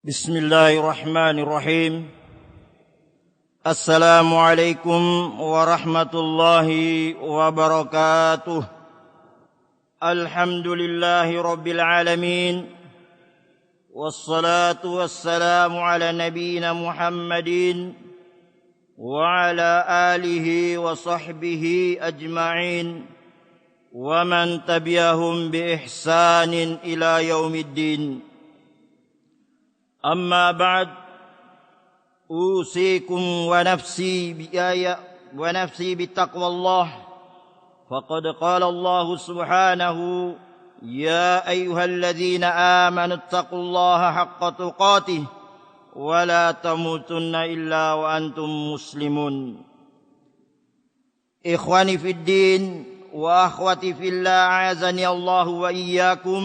Bismillahirrahmanirrahim. Assalamualaikum warahmatullahi wabarakatuh. Alhamdulillahi rabbil alamin. Wassalatu wassalamu ala nabiyyina Muhammadin wa ala alihi wa sahbihi ajma'in wa man tabi'ahum bi ihsanin ila yaumiddin. أما بعد أوصيكم ونفسي بتقوى الله فقد قال الله سبحانه يا أيها الذين آمنوا اتقوا الله حق تقاته ولا تموتن إلا وأنتم مسلمون. إخواني في الدين وأخوتي في الله أعزني الله وإياكم.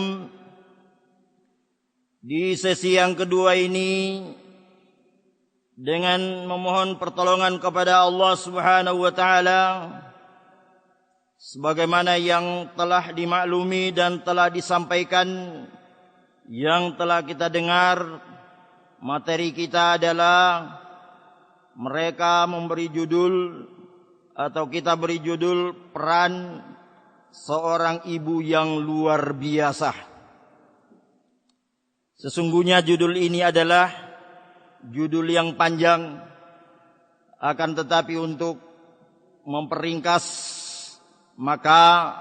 Di sesi yang kedua ini, dengan memohon pertolongan kepada Allah Subhanahu wa taala, sebagaimana yang telah dimaklumi dan telah disampaikan, yang telah kita dengar, materi kita adalah mereka memberi judul atau kita beri judul peran seorang ibu yang luar biasa. Sesungguhnya judul ini adalah judul yang panjang, akan tetapi untuk memperingkas maka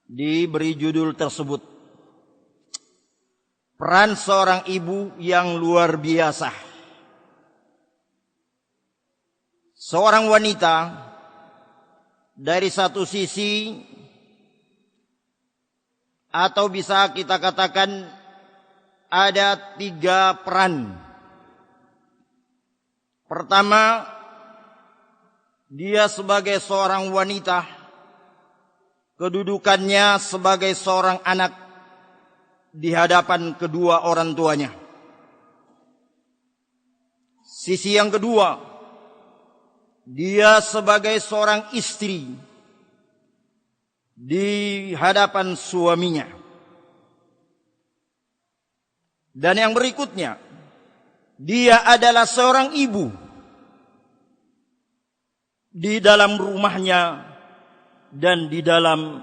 diberi judul tersebut. Peran seorang ibu yang luar biasa. Seorang wanita dari satu sisi, atau bisa kita katakan ada 3 peran. Pertama, dia sebagai seorang wanita, kedudukannya sebagai seorang anak di hadapan kedua orang tuanya. Sisi yang kedua, dia sebagai seorang istri di hadapan suaminya. Dan yang berikutnya, dia adalah seorang ibu di dalam rumahnya dan di dalam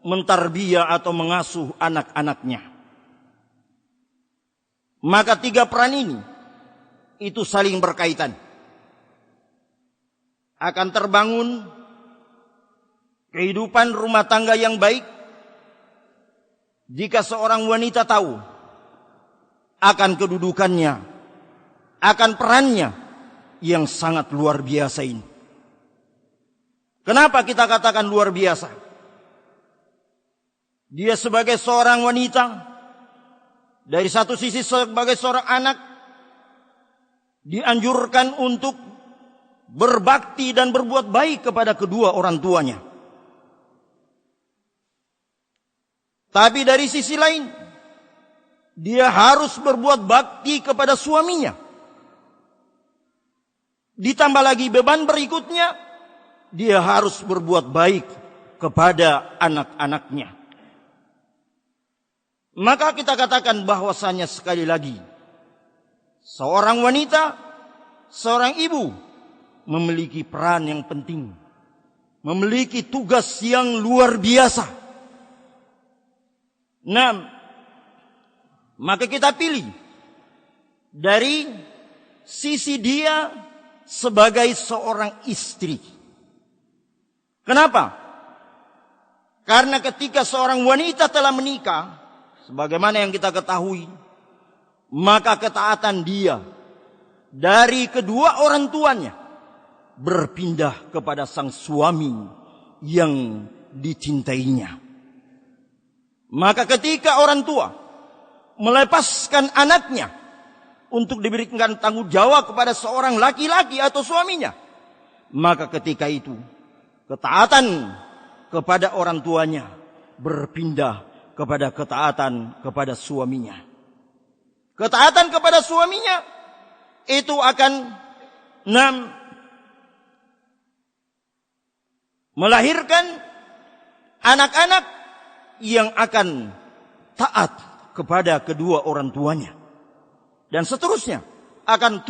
mentarbiyah atau mengasuh anak-anaknya. Maka 3 peran ini itu saling berkaitan. Akan terbangun kehidupan rumah tangga yang baik jika seorang wanita tahu akan kedudukannya, akan perannya yang sangat luar biasa ini. Kenapa kita katakan luar biasa? Dia sebagai seorang wanita, dari satu sisi sebagai seorang anak, dianjurkan untuk berbakti dan berbuat baik kepada kedua orang tuanya. Tapi dari sisi lain, dia harus berbuat bakti kepada suaminya. Ditambah lagi beban berikutnya, dia harus berbuat baik kepada anak-anaknya. Maka kita katakan bahwasanya sekali lagi, seorang wanita, seorang ibu memiliki peran yang penting, memiliki tugas yang luar biasa. Maka kita pilih dari sisi dia sebagai seorang istri. Kenapa? Karena ketika seorang wanita telah menikah, sebagaimana yang kita ketahui, maka ketaatan dia dari kedua orang tuanya berpindah kepada sang suami yang dicintainya. Maka ketika orang tua melepaskan anaknya untuk diberikan tanggung jawab kepada seorang laki-laki atau suaminya, maka ketika itu ketaatan kepada orang tuanya berpindah kepada ketaatan kepada suaminya. Ketaatan kepada suaminya itu akan melahirkan anak-anak yang akan taat kepada kedua orang tuanya. Dan seterusnya akan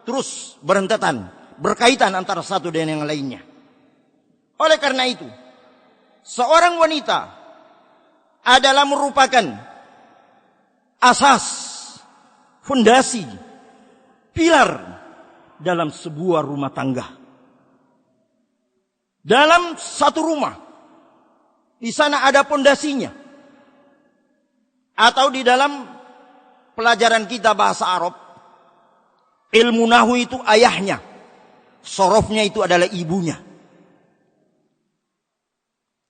terus berentetan, berkaitan antara satu dan yang lainnya. Oleh karena itu, seorang wanita adalah merupakan asas, fondasi, pilar dalam sebuah rumah tangga. Dalam satu rumah, di sana ada fondasinya. Atau di dalam pelajaran kita bahasa Arab, ilmu nahwu itu ayahnya, sorofnya itu adalah ibunya.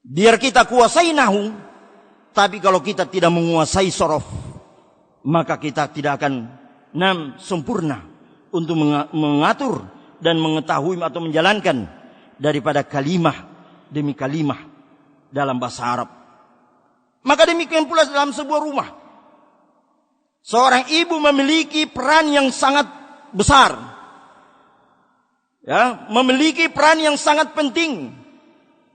Biar kita kuasai nahwu, tapi kalau kita tidak menguasai sorof, maka kita tidak akan sempurna untuk mengatur dan mengetahui atau menjalankan daripada kalimah demi kalimah dalam bahasa Arab. Maka demikian pula dalam sebuah rumah, seorang ibu memiliki peran yang sangat besar, ya, memiliki peran yang sangat penting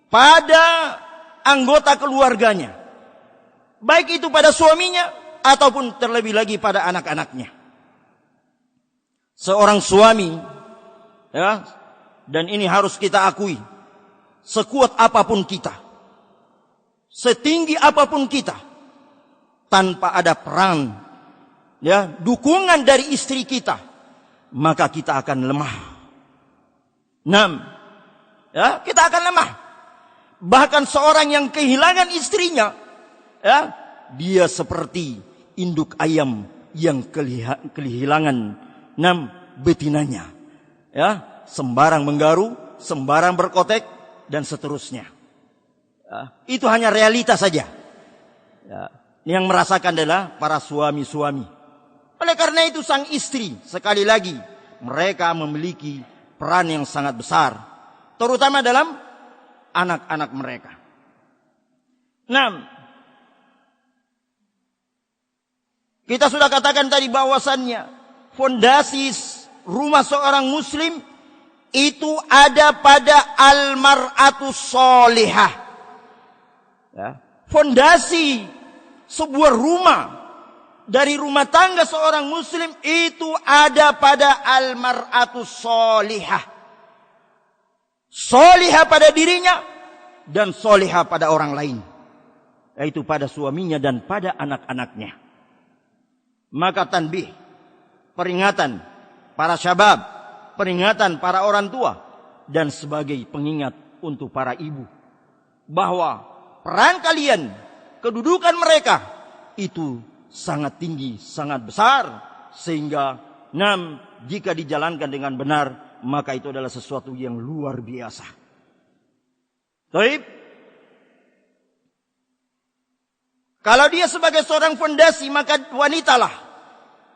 pada anggota keluarganya, baik itu pada suaminya ataupun terlebih lagi pada anak-anaknya. Seorang suami, ya, dan ini harus kita akui, sekuat apapun kita, setinggi apapun kita, tanpa ada peran, ya, dukungan dari istri kita, maka kita akan lemah. Ya, kita akan lemah. Bahkan seorang yang kehilangan istrinya, ya, dia seperti induk ayam yang kehilangan betinanya, ya, sembarang menggaru, sembarang berkotek, dan seterusnya. Ya, itu hanya realitas saja. Ya, yang merasakan adalah para suami-suami. Oleh karena itu sang istri, sekali lagi, mereka memiliki peran yang sangat besar, terutama dalam anak-anak mereka. Kita sudah katakan tadi bahwasannya fondasi rumah seorang muslim itu ada pada al-mar'atus sholihah. Ya. Fondasi sebuah rumah, dari rumah tangga seorang muslim itu ada pada al-mar'atus sholihah. Sholihah pada dirinya dan sholihah pada orang lain, yaitu pada suaminya dan pada anak-anaknya. Maka tanbih, peringatan para syabab, peringatan para orang tua, dan sebagai pengingat untuk para ibu, bahwa peran kalian, kedudukan mereka itu sangat tinggi, sangat besar, sehingga jika dijalankan dengan benar, maka itu adalah sesuatu yang luar biasa. Baik. Kalau dia sebagai seorang fondasi, maka wanitalah,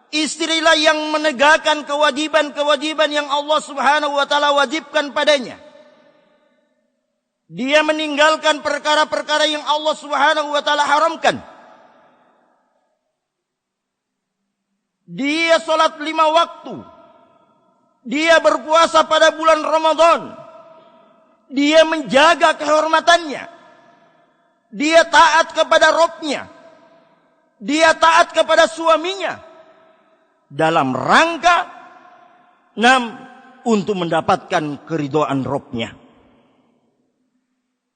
istrilah yang menegakkan kewajiban-kewajiban yang Allah Subhanahu wa taala wajibkan padanya. Dia meninggalkan perkara-perkara yang Allah Subhanahu wa taala haramkan. Dia salat 5 waktu. Dia berpuasa pada bulan Ramadan. Dia menjaga kehormatannya. Dia taat kepada Rabb-nya. Dia taat kepada suaminya. Dalam rangka untuk mendapatkan keridhaan Rabb-nya.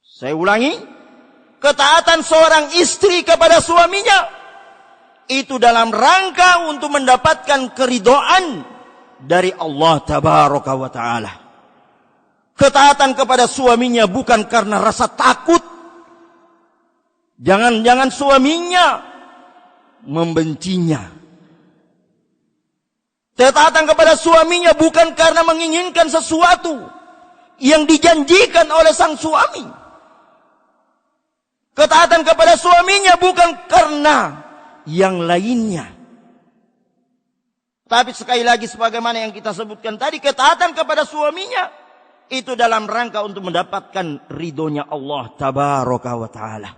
Saya ulangi, ketaatan seorang istri kepada suaminya itu dalam rangka untuk mendapatkan keridhaan dari Allah Tabaraka wa Ta'ala. Ketaatan kepada suaminya bukan karena rasa takut. Jangan-jangan suaminya membencinya. Ketaatan kepada suaminya bukan karena menginginkan sesuatu yang dijanjikan oleh sang suami. Ketaatan kepada suaminya bukan karena yang lainnya. Tapi sekali lagi sebagaimana yang kita sebutkan tadi, ketaatan kepada suaminya itu dalam rangka untuk mendapatkan ridhonya Allah Tabaraka wa Ta'ala.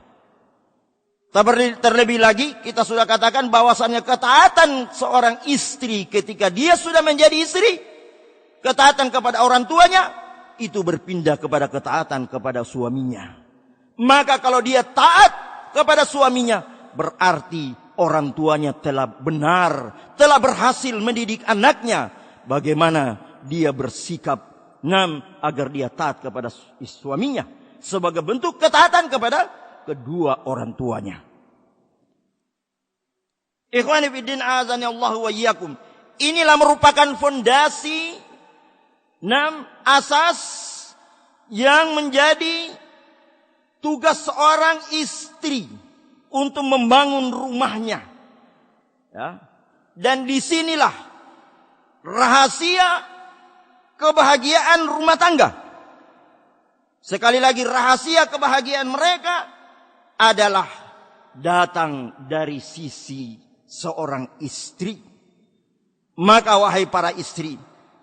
Terlebih lagi kita sudah katakan bahwasannya ketaatan seorang istri ketika dia sudah menjadi istri, ketaatan kepada orang tuanya itu berpindah kepada ketaatan kepada suaminya. Maka kalau dia taat kepada suaminya, berarti orang tuanya telah benar, telah berhasil mendidik anaknya. Bagaimana dia bersikap agar dia taat kepada suaminya sebagai bentuk ketaatan kepada kedua orang tuanya. Ikhwani fiddin azani Allah wa iyyakum. Inilah merupakan fondasi asas yang menjadi tugas seorang istri untuk membangun rumahnya. Ya. Dan disinilah rahasia kebahagiaan rumah tangga. Sekali lagi, rahasia kebahagiaan mereka adalah datang dari sisi seorang istri. Maka wahai para istri,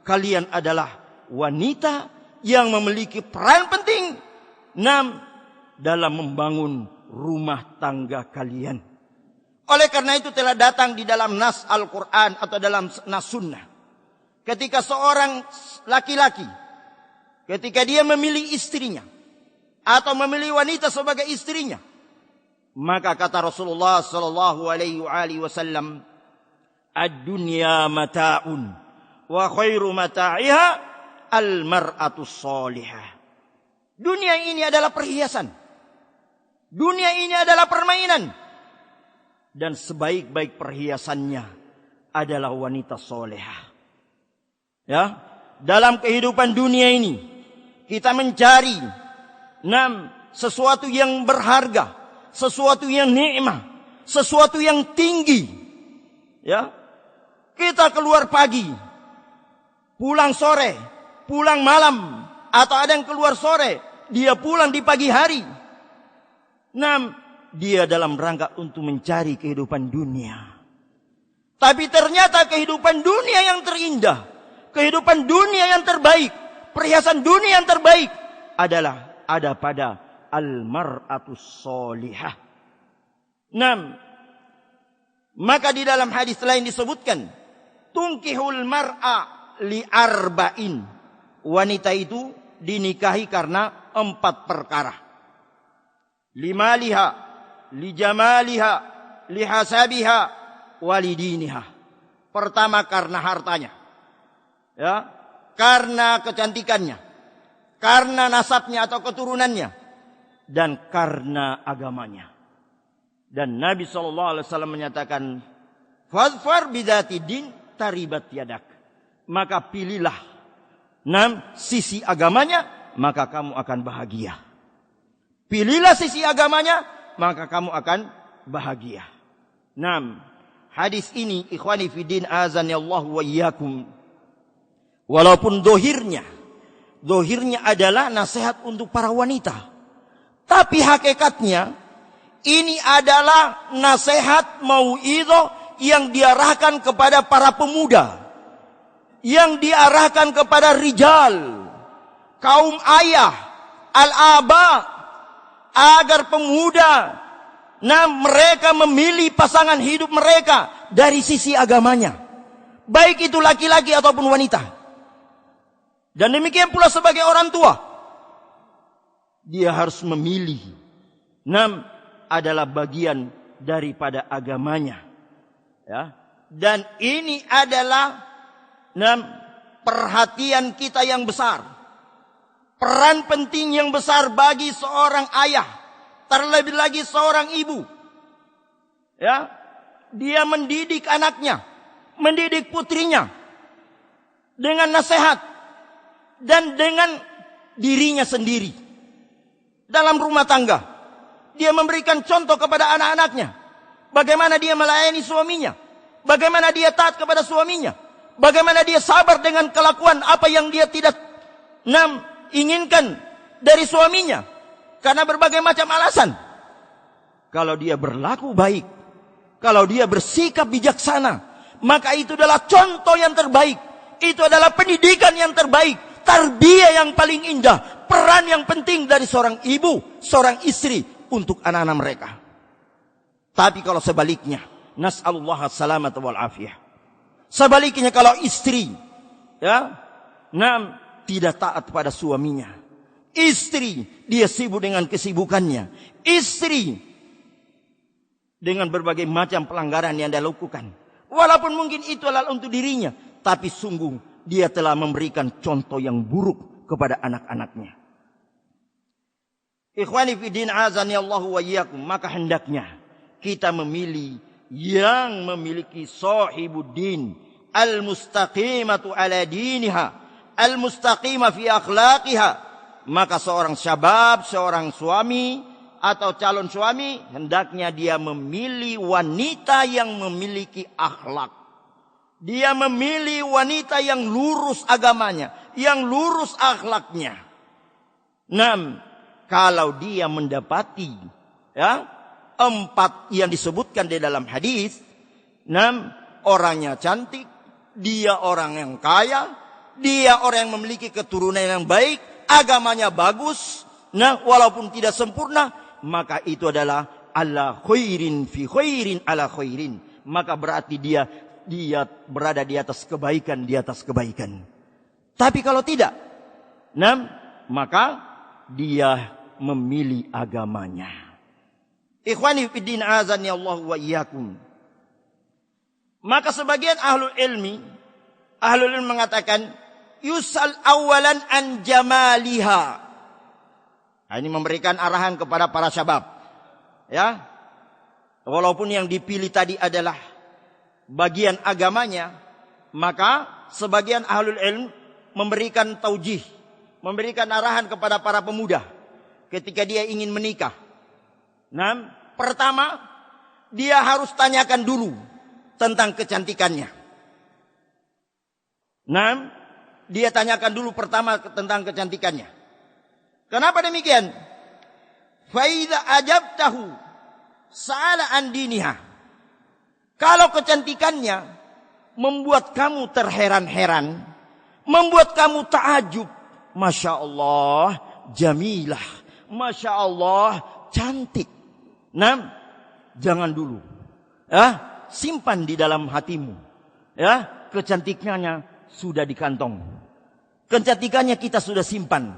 kalian adalah wanita yang memiliki peran penting dalam membangun rumah tangga kalian. Oleh karena itu telah datang di dalam nas Al-Quran atau dalam nas sunnah. Ketika seorang laki-laki, ketika dia memilih istrinya atau memilih wanita sebagai istrinya, maka kata Rasulullah sallallahu alaihi wasallam, "Ad-dunya mata'un wa khairu mata'iha al-mar'atu shalihah." Dunia ini adalah perhiasan. Dunia ini adalah permainan. Dan sebaik-baik perhiasannya adalah wanita solehah. Ya, dalam kehidupan dunia ini kita mencari sesuatu yang berharga, sesuatu yang nikmat, sesuatu yang tinggi. Ya, kita keluar pagi, pulang sore, pulang malam, atau ada yang keluar sore, dia pulang di pagi hari. Dia dalam rangka untuk mencari kehidupan dunia. Tapi ternyata kehidupan dunia yang terindah, kehidupan dunia yang terbaik, perhiasan dunia yang terbaik adalah ada pada al-mar'atus sholihah. Maka di dalam hadis lain disebutkan, tunkihul mar'a li arba'in. Wanita itu dinikahi karena 4 perkara. Limaliha, lijamaliha, lihasabiha, walidiniha. Pertama karena hartanya. Ya, karena kecantikannya, karena nasabnya atau keturunannya, dan karena agamanya. Dan Nabi SAW menyatakan, "Fadfar bidzati din taribat yadak." Maka pilihlah sisi agamanya, maka kamu akan bahagia. Pilihlah sisi agamanya, maka kamu akan bahagia. Hadis ini ikhwani fiddin azani Allah wa iyyakum. Walaupun dohirnya adalah nasihat untuk para wanita, tapi hakikatnya ini adalah nasihat mau'idhah yang diarahkan kepada para pemuda, yang diarahkan kepada rijal, kaum ayah, al-aba, agar pemuda mereka memilih pasangan hidup mereka dari sisi agamanya, baik itu laki-laki ataupun wanita. Dan demikian pula sebagai orang tua, dia harus memilih adalah bagian daripada agamanya. Ya. Dan ini adalah perhatian kita yang besar, peran penting yang besar bagi seorang ayah, terlebih lagi seorang ibu. Ya, dia mendidik anaknya, mendidik putrinya dengan nasihat dan dengan dirinya sendiri. Dalam rumah tangga, dia memberikan contoh kepada anak-anaknya, bagaimana dia melayani suaminya, bagaimana dia taat kepada suaminya, bagaimana dia sabar dengan kelakuan apa yang dia tidak inginkan dari suaminya, karena berbagai macam alasan. Kalau dia berlaku baik, kalau dia bersikap bijaksana, maka itu adalah contoh yang terbaik, itu adalah pendidikan yang terbaik, tarbiyah yang paling indah, peran yang penting dari seorang ibu, seorang istri untuk anak-anak mereka. Tapi kalau sebaliknya, nas'alullah as-salamata wal afiyah. Sebaliknya kalau istri tidak taat pada suaminya, istri dia sibuk dengan kesibukannya, istri dengan berbagai macam pelanggaran yang dia lakukan. Walaupun mungkin itu adalah untuk dirinya, tapi sungguh dia telah memberikan contoh yang buruk kepada anak-anaknya. Ikhwani fi din azani Allah wa iyyakum, maka hendaknya kita memilih yang memiliki sahibuddin, al-mustaqimatu ala diniha, al-mustaqimah fi akhlaqiha. Maka seorang syabab, seorang suami atau calon suami, hendaknya dia memilih wanita yang memiliki akhlak. Dia memilih wanita yang lurus agamanya, yang lurus akhlaknya. Kalau dia mendapati empat yang disebutkan di dalam hadis, orangnya cantik, dia orang yang kaya, dia orang yang memiliki keturunan yang baik, agamanya bagus, walaupun tidak sempurna, maka itu adalah ala khairin fi khairin ala khairin. Maka berarti dia berada di atas kebaikan, di atas kebaikan. Tapi kalau tidak, maka dia memilih agamanya. Ikhwani fiddin azani Allah wa iyyakum. Maka sebagian ahlul ilmi mengatakan yusal awalan an jamaliha. Ini memberikan arahan kepada para syabab. Ya. Walaupun yang dipilih tadi adalah bagian agamanya, maka sebagian ahlul ilm memberikan taujih, memberikan arahan kepada para pemuda ketika dia ingin menikah. Pertama, dia harus tanyakan dulu tentang kecantikannya. Dia tanyakan dulu pertama tentang kecantikannya. Kenapa demikian? Fa idza ajabtahu sa'ala an diniha. Kalau kecantikannya membuat kamu terheran-heran, membuat kamu ta'ajub, Masya Allah, jamilah, Masya Allah, cantik. Jangan dulu. Simpan di dalam hatimu. Kecantikannya sudah di kantong. Kecantikannya kita sudah simpan.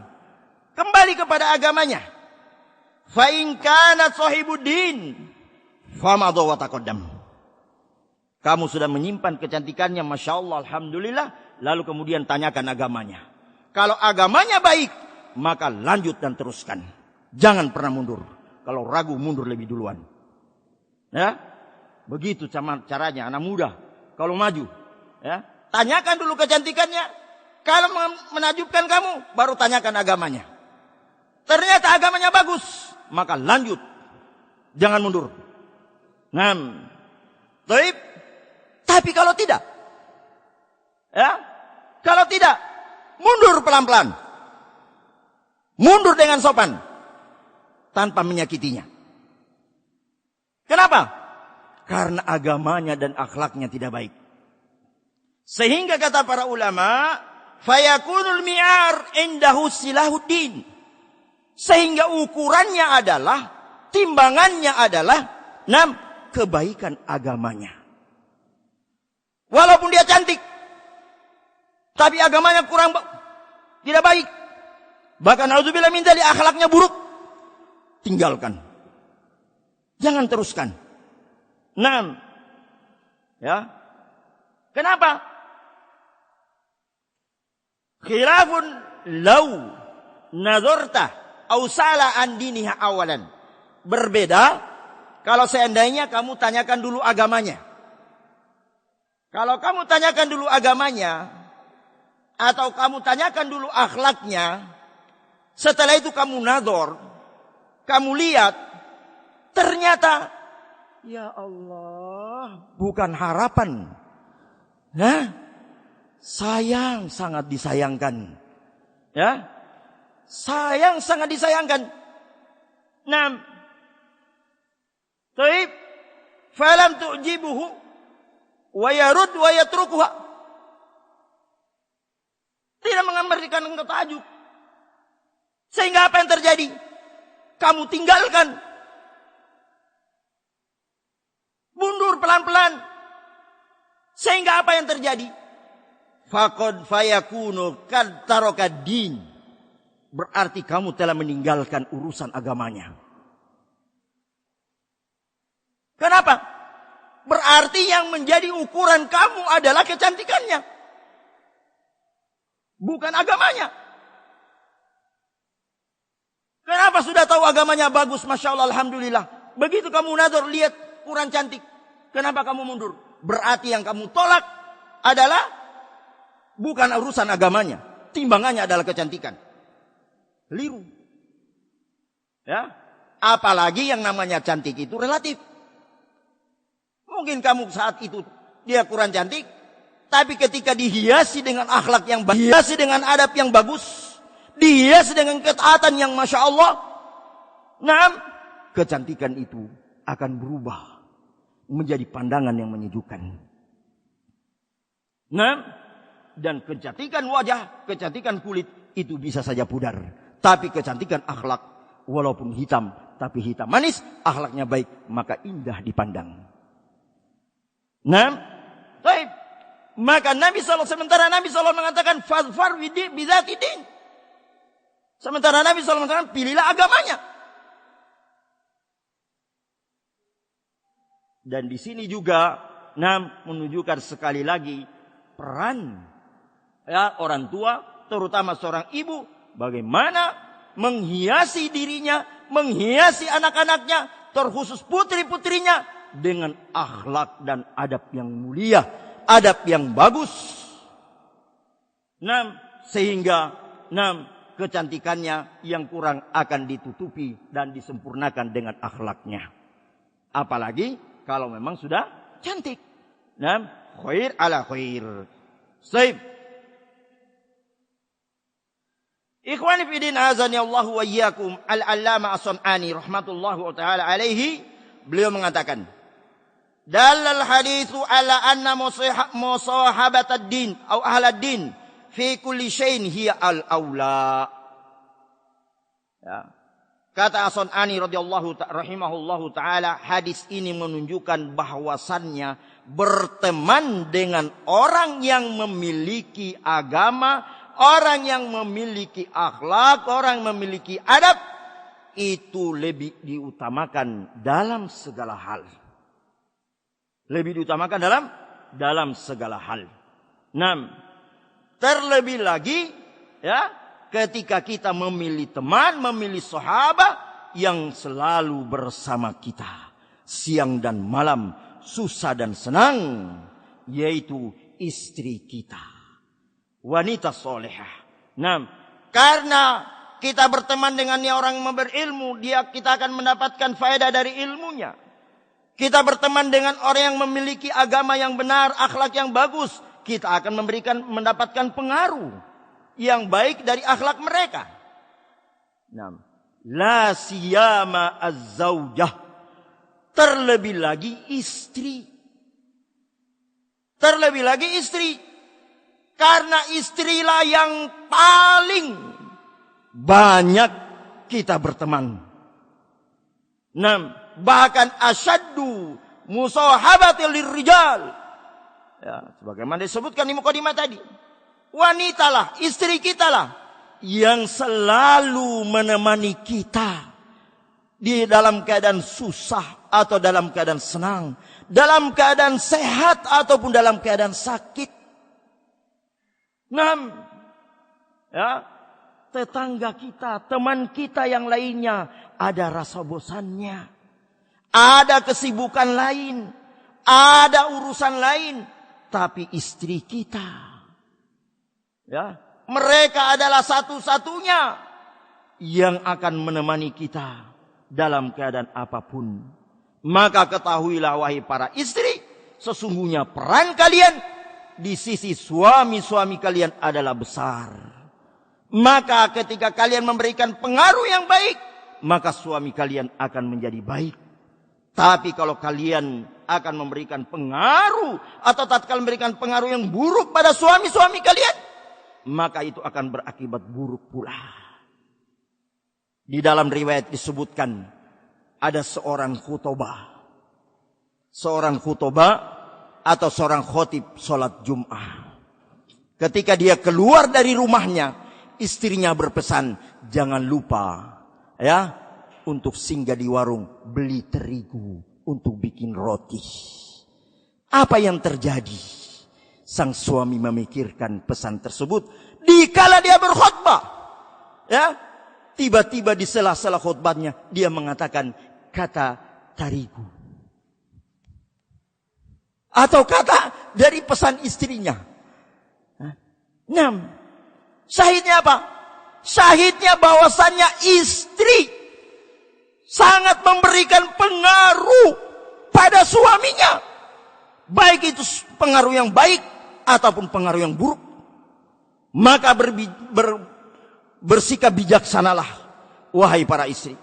Kembali kepada agamanya. Fa in kana sahibuddin famadha wa taqaddam. Kamu sudah menyimpan kecantikannya, Masya Allah, alhamdulillah. Lalu kemudian tanyakan agamanya. Kalau agamanya baik, maka lanjut dan teruskan. Jangan pernah mundur. Kalau ragu, mundur lebih duluan. Begitu caranya anak muda. Kalau maju, tanyakan dulu kecantikannya. Kalau menakjubkan kamu, baru tanyakan agamanya. Ternyata agamanya bagus, maka lanjut. Jangan mundur. Tapi kalau tidak, kalau tidak, mundur pelan-pelan. Mundur dengan sopan, tanpa menyakitinya. Kenapa? Karena agamanya dan akhlaknya tidak baik. Sehingga kata para ulama, fayakunul mi'ar indahu silahuddin. Sehingga ukurannya adalah, timbangannya adalah, kebaikan agamanya. Walaupun dia cantik, tapi agamanya tidak baik. Bahkan auzubillah min dzalik, akhlaknya buruk, tinggalkan. Jangan teruskan. Kenapa? Khilafun law nazarta au sala an diniha awalan. Berbeda kalau seandainya kamu tanyakan dulu agamanya. Kalau kamu tanyakan dulu agamanya, atau kamu tanyakan dulu akhlaknya, setelah itu kamu nazar, kamu lihat, ternyata ya Allah, bukan harapan. Sayang, sangat disayangkan. Sayang, sangat disayangkan. Taib, falam tu'jibuhu wa yarud wa yatrukuha. Tidak memberikan engkau takjub. Sehingga apa yang terjadi? Kamu tinggalkan. Mundur pelan-pelan. Sehingga apa yang terjadi? Faqad fayakunu kad taraka din. Berarti kamu telah meninggalkan urusan agamanya. Kenapa? Berarti yang menjadi ukuran kamu adalah kecantikannya, bukan agamanya. Kenapa sudah tahu agamanya bagus, Masya Allah, Alhamdulillah. Begitu kamu nador, lihat kurang cantik. Kenapa kamu mundur? Berarti yang kamu tolak adalah bukan urusan agamanya. Timbangannya adalah kecantikan. Keliru. Ya, apalagi yang namanya cantik itu relatif. Mungkin kamu saat itu dia kurang cantik, tapi ketika dihiasi dengan akhlak yang baik, dihiasi dengan adab yang bagus, dihiasi dengan ketaatan yang Masya Allah, nah, kecantikan itu akan berubah menjadi pandangan yang menyejukkan. Nah, dan kecantikan wajah, kecantikan kulit itu bisa saja pudar, tapi kecantikan akhlak walaupun hitam, tapi hitam manis, akhlaknya baik, maka indah dipandang. Nah, baik. Maka Nabi SAW, sementara Nabi SAW mengatakan fadfar bidzati din. Sementara Nabi SAW mengatakan pilihlah agamanya. Dan di sini juga menunjukkan sekali lagi peran ya orang tua, terutama seorang ibu, bagaimana menghiasi dirinya, menghiasi anak-anaknya, terkhusus putri-putrinya dengan akhlak dan adab yang mulia, adab yang bagus. Sehingga kecantikannya yang kurang akan ditutupi dan disempurnakan dengan akhlaknya. Apalagi kalau memang sudah cantik. Khair ala khair. Saib. Ikhwani fi din azani Allah wa iyyakum, Al-Allamah As-Sun'ani rahmatullahi taala alaihi, beliau mengatakan, dalal haditsu ala anna musahabat ad-din atau ahla ad-din fi kulli syai'in hiya al-aula. Ya. Kata As-Sun'ani radhiyallahu rahimahullahu taala, hadis ini menunjukkan bahwasannya berteman dengan orang yang memiliki agama, orang yang memiliki akhlak, orang yang memiliki adab, itu lebih diutamakan dalam segala hal. Lebih diutamakan dalam segala hal. Terlebih lagi ya, ketika kita memilih teman, memilih sahabat yang selalu bersama kita siang dan malam, susah dan senang, yaitu istri kita, wanita solehah. Karena kita berteman dengannya orang yang berilmu, kita akan mendapatkan faedah dari ilmunya. Kita berteman dengan orang yang memiliki agama yang benar, akhlak yang bagus, kita akan mendapatkan pengaruh yang baik dari akhlak mereka. La siyama az-zaujah. Terlebih lagi istri. Terlebih lagi istri. Karena istrilah yang paling banyak kita berteman. Bahkan asyaddu musahabatil lirrijal. Ya, sebagaimana disebutkan di mukadimah tadi. Wanitalah, istri kita lah yang selalu menemani kita di dalam keadaan susah atau dalam keadaan senang, dalam keadaan sehat ataupun dalam keadaan sakit. Ya, tetangga kita, teman kita yang lainnya ada rasa bosannya, ada kesibukan lain, ada urusan lain, tapi istri kita, ya, mereka adalah satu-satunya yang akan menemani kita dalam keadaan apapun. Maka ketahuilah wahai para istri, sesungguhnya peran kalian di sisi suami-suami kalian adalah besar. Maka ketika kalian memberikan pengaruh yang baik, maka suami kalian akan menjadi baik. Tapi kalau kalian akan memberikan pengaruh atau tatkala memberikan pengaruh yang buruk pada suami-suami kalian, maka itu akan berakibat buruk pula. Di dalam riwayat disebutkan ada seorang khutbah atau seorang khotib sholat Jum'ah. Ketika dia keluar dari rumahnya, istrinya berpesan, jangan lupa ya untuk singgah di warung beli terigu untuk bikin roti. Apa yang terjadi? Sang suami memikirkan pesan tersebut dikala dia berkhutbah. Ya, tiba-tiba di sela-sela khutbahnya dia mengatakan kata tarigu. Atau kata dari pesan istrinya. Nah, syahidnya apa? Syahidnya bahwasannya istri sangat memberikan pengaruh pada suaminya. Baik itu pengaruh yang baik ataupun pengaruh yang buruk. Maka bersikap bijaksanalah, wahai para istri.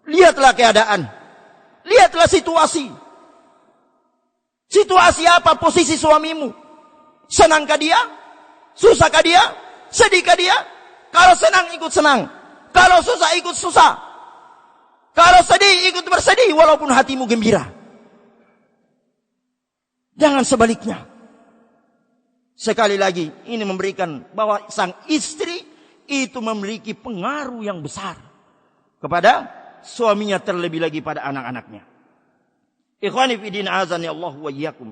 Lihatlah keadaan. Lihatlah situasi. Situasi apa posisi suamimu? Senangkah dia? Susahkah dia? Sedihkah dia? Kalau senang ikut senang. Kalau susah ikut susah. Kalau sedih ikut bersedih walaupun hatimu gembira. Jangan sebaliknya. Sekali lagi ini memberikan bahwa sang istri itu memiliki pengaruh yang besar kepada suaminya, terlebih lagi pada anak-anaknya. Ikhwani fi din azani Allah wa iyyakum.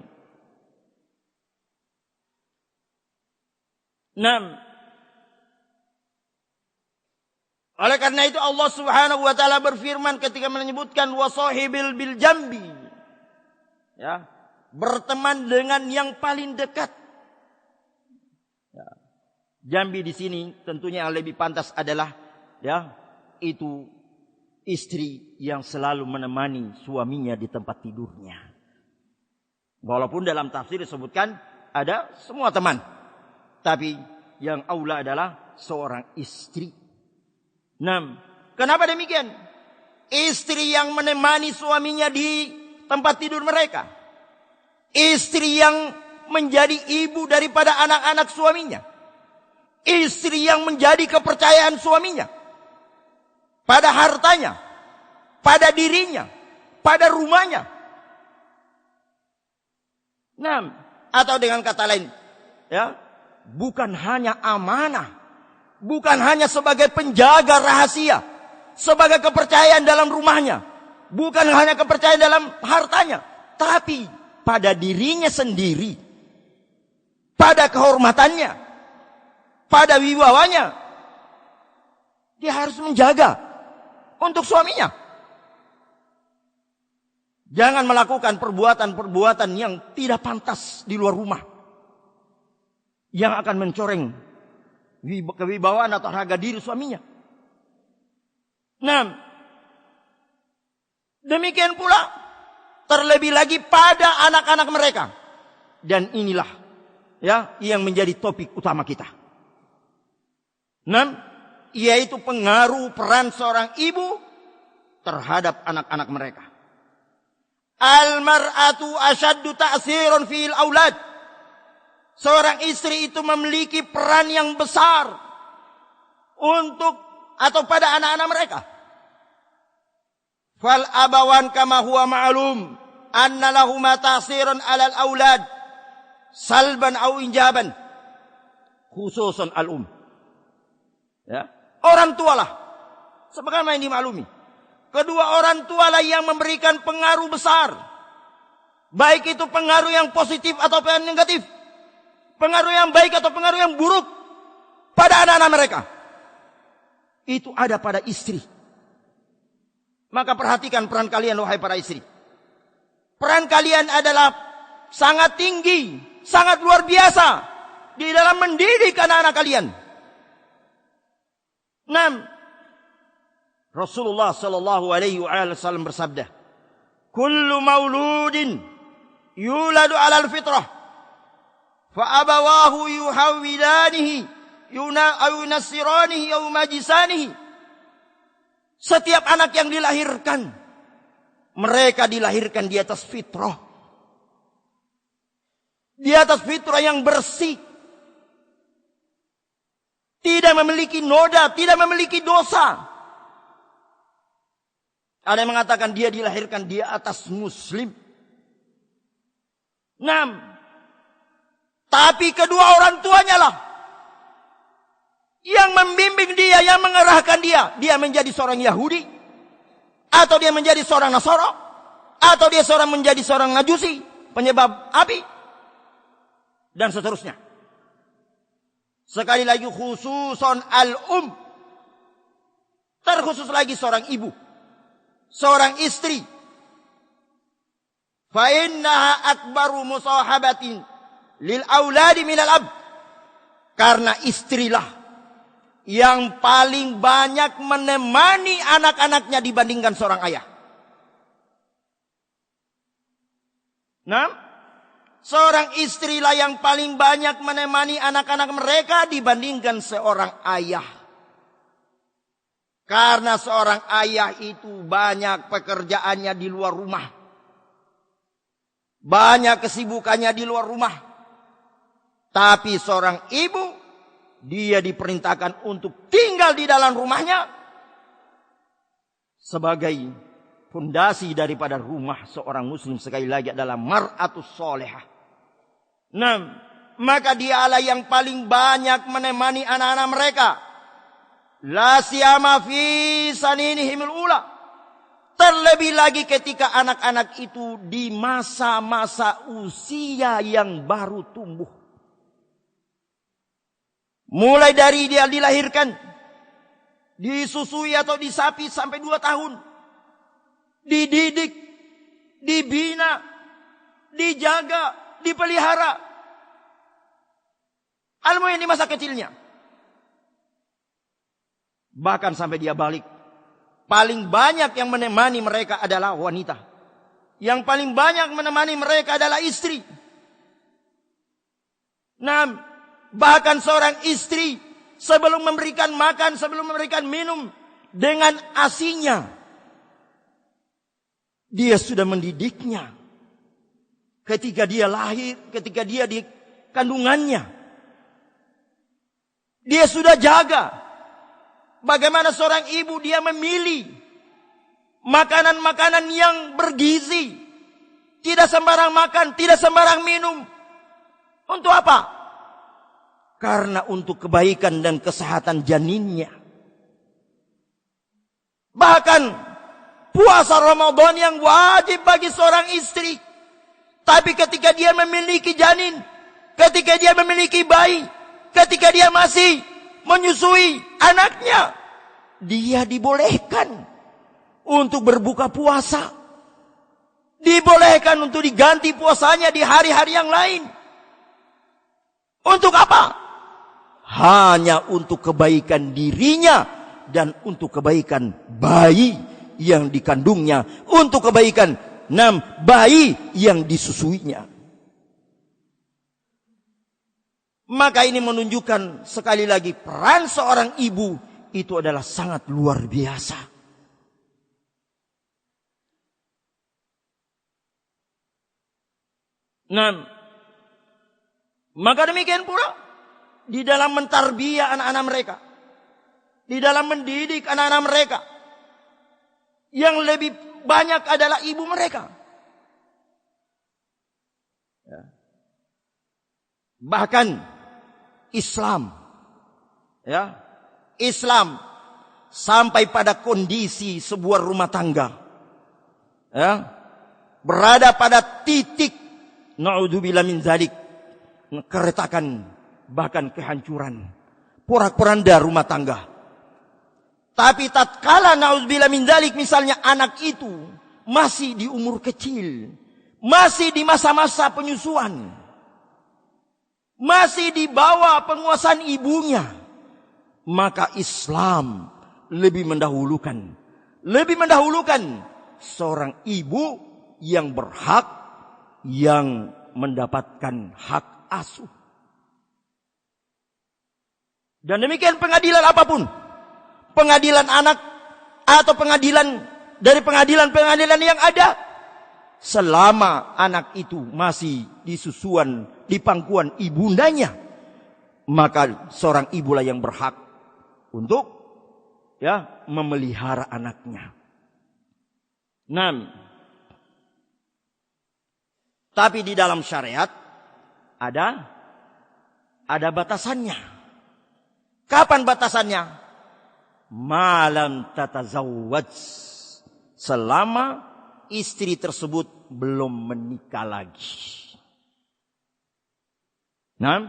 6. Oleh karena itu Allah Subhanahu wa taala berfirman ketika menyebutkan wasahibil bil jambi. Ya, berteman dengan yang paling dekat. Ya. Jambi di sini tentunya yang lebih pantas adalah ya, itu istri yang selalu menemani suaminya di tempat tidurnya. Walaupun dalam tafsir disebutkan ada semua teman. Tapi yang aula adalah seorang istri. 6. Kenapa demikian? Istri yang menemani suaminya di tempat tidur mereka. Istri yang menjadi ibu daripada anak-anak suaminya. Istri yang menjadi kepercayaan suaminya. Pada hartanya. Pada dirinya. Pada rumahnya. 6. Atau dengan kata lain. Ya, bukan hanya amanah. Bukan hanya sebagai penjaga rahasia. Sebagai kepercayaan dalam rumahnya. Bukan hanya kepercayaan dalam hartanya. Tapi pada dirinya sendiri. Pada kehormatannya. Pada wibawanya. Dia harus menjaga. Untuk suaminya. Jangan melakukan perbuatan-perbuatan yang tidak pantas di luar rumah. Yang akan mencoreng kewibawaan atau harga diri suaminya. 6. Demikian pula terlebih lagi pada anak-anak mereka. Dan inilah ya yang menjadi topik utama kita. 6. Yaitu pengaruh peran seorang ibu terhadap anak-anak mereka. Al-mar'atu asyaddu ta'sirun fil aulad. Seorang istri itu memiliki peran yang besar untuk atau pada anak-anak mereka. Fal abawan kama huwa ma'lum anna lahuma ta'sirun 'alal aulad salban aw injaban khususan al-um. Ya, orang tualah sebagaimana yang dimaklumi. Kedua orang tualah yang memberikan pengaruh besar. Baik itu pengaruh yang positif atau yang negatif. Pengaruh yang baik atau pengaruh yang buruk pada anak-anak mereka. Itu ada pada istri. Maka perhatikan peran kalian wahai para istri. Peran kalian adalah sangat tinggi, sangat luar biasa di dalam mendidik anak-anak kalian. 6. Rasulullah sallallahu alaihi wasallam bersabda, "Kullu mauludin yuladu 'alal fitrah, fa abawahu yuhawwidanihi aw yunassiranihi aw majisanihi." Setiap anak yang dilahirkan, mereka dilahirkan di atas fitrah. Di atas fitrah yang bersih. Tidak memiliki noda, tidak memiliki dosa. Ada yang mengatakan dia dilahirkan di atas muslim. 6. Tapi kedua orang tuanya lah yang membimbing dia, yang mengarahkan dia. Dia menjadi seorang Yahudi atau dia menjadi seorang Nasara, atau dia menjadi seorang majusi, penyebab api, dan seterusnya. Sekali lagi khususon terkhusus lagi seorang ibu, seorang istri. Fa innaha akbaru musahabatin lil auladi minal ab. Karena istrilah yang paling banyak menemani anak-anaknya dibandingkan seorang ayah. Nah, seorang istrilah yang paling banyak menemani anak-anak mereka dibandingkan seorang ayah. Karena seorang ayah itu banyak pekerjaannya di luar rumah. Banyak kesibukannya di luar rumah. Tapi seorang ibu, dia diperintahkan untuk tinggal di dalam rumahnya sebagai fondasi daripada rumah seorang muslim. Sekali lagi adalah mar'atus solehah. Nah, maka dialah yang paling banyak menemani anak-anak mereka. La siyama fi saninihimul ula. Terlebih lagi ketika anak-anak itu di masa-masa usia yang baru tumbuh. Mulai dari dia dilahirkan, disusui atau disapi sampai 2 tahun. Dididik, dibina, dijaga, dipelihara. Al-mu'min di masa kecilnya. Bahkan sampai dia balik. Paling banyak yang menemani mereka adalah wanita. Yang paling banyak menemani mereka adalah istri. Nah, bahkan seorang istri sebelum memberikan makan, sebelum memberikan minum, dengan asinya, dia sudah mendidiknya. Ketika dia lahir, ketika dia di kandungannya, dia sudah jaga. Bagaimana seorang ibu dia memilih makanan-makanan yang bergizi. Tidak sembarang makan, tidak sembarang minum. Untuk apa? Karena untuk kebaikan dan kesehatan janinnya. Bahkan puasa Ramadan yang wajib bagi seorang istri. Tapi ketika dia memiliki janin, ketika dia memiliki bayi, ketika dia masih menyusui anaknya, dia dibolehkan untuk berbuka puasa. Dibolehkan untuk diganti puasanya di hari-hari yang lain. Untuk apa? Hanya untuk kebaikan dirinya dan untuk kebaikan bayi yang dikandungnya, untuk kebaikan bayi yang disusuinya. Maka ini menunjukkan sekali lagi peran seorang ibu itu adalah sangat luar biasa. Nah, maka demikian pula di dalam mentarbiyah anak-anak mereka, di dalam mendidik anak-anak mereka, yang lebih banyak adalah ibu mereka. Bahkan Islam sampai pada kondisi sebuah rumah tangga berada pada titik naudzubillah min dzalik, keretakan, bahkan kehancuran, porak-poranda rumah tangga. Tapi tatkala naudzubillah min dzalik, misalnya anak itu masih di umur kecil, masih di masa-masa penyusuan, masih di bawah penguasaan ibunya, maka Islam lebih mendahulukan seorang ibu yang berhak, yang mendapatkan hak asuh. Dan demikian pengadilan apapun, pengadilan anak atau pengadilan dari pengadilan-pengadilan yang ada, selama anak itu masih di susuan, di pangkuan ibundanya, maka seorang ibulah yang berhak untuk memelihara anaknya. Tapi di dalam syariat ada batasannya. Kapan batasannya? Malam tatazawwaj, selama istri tersebut belum menikah lagi. Nah,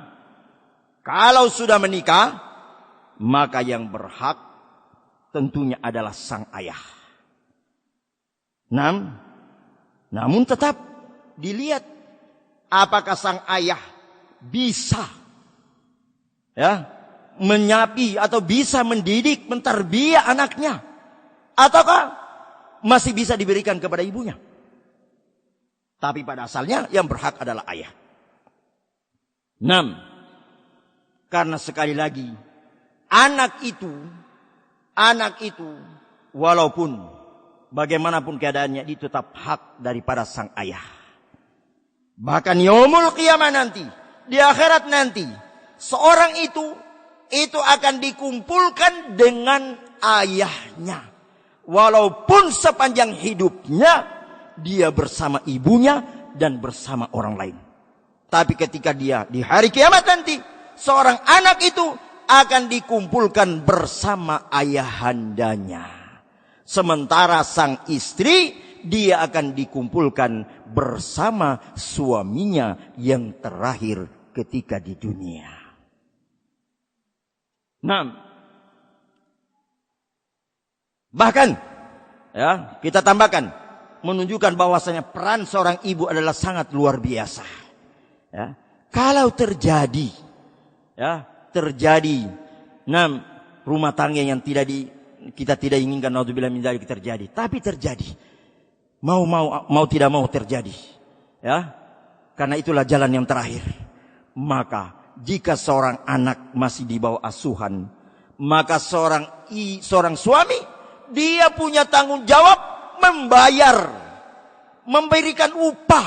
kalau sudah menikah, maka yang berhak tentunya adalah sang ayah. Namun tetap dilihat apakah sang ayah bisa menyapi atau bisa mendidik, mentarbiah anaknya, ataukah masih bisa diberikan kepada ibunya. Tapi pada asalnya yang berhak adalah ayah. 6. Karena sekali lagi anak itu walaupun bagaimanapun keadaannya, itu tetap hak daripada sang ayah. Bahkan yaumul qiyamah nanti, di akhirat nanti, seorang itu akan dikumpulkan dengan ayahnya. Walaupun sepanjang hidupnya dia bersama ibunya dan bersama orang lain. Tapi ketika dia di hari kiamat nanti, seorang anak itu akan dikumpulkan bersama ayahandanya. Sementara sang istri, dia akan dikumpulkan bersama suaminya yang terakhir ketika di dunia. Bahkan kita tambahkan, menunjukkan bahwasanya peran seorang ibu adalah sangat luar biasa. Kalau terjadi rumah tangga yang kita tidak inginkan, naudzubillah min dzalik, terjadi, tapi terjadi, mau tidak mau terjadi, karena itulah jalan yang terakhir. Maka jika seorang anak masih di bawah asuhan, maka seorang suami, dia punya tanggung jawab memberikan upah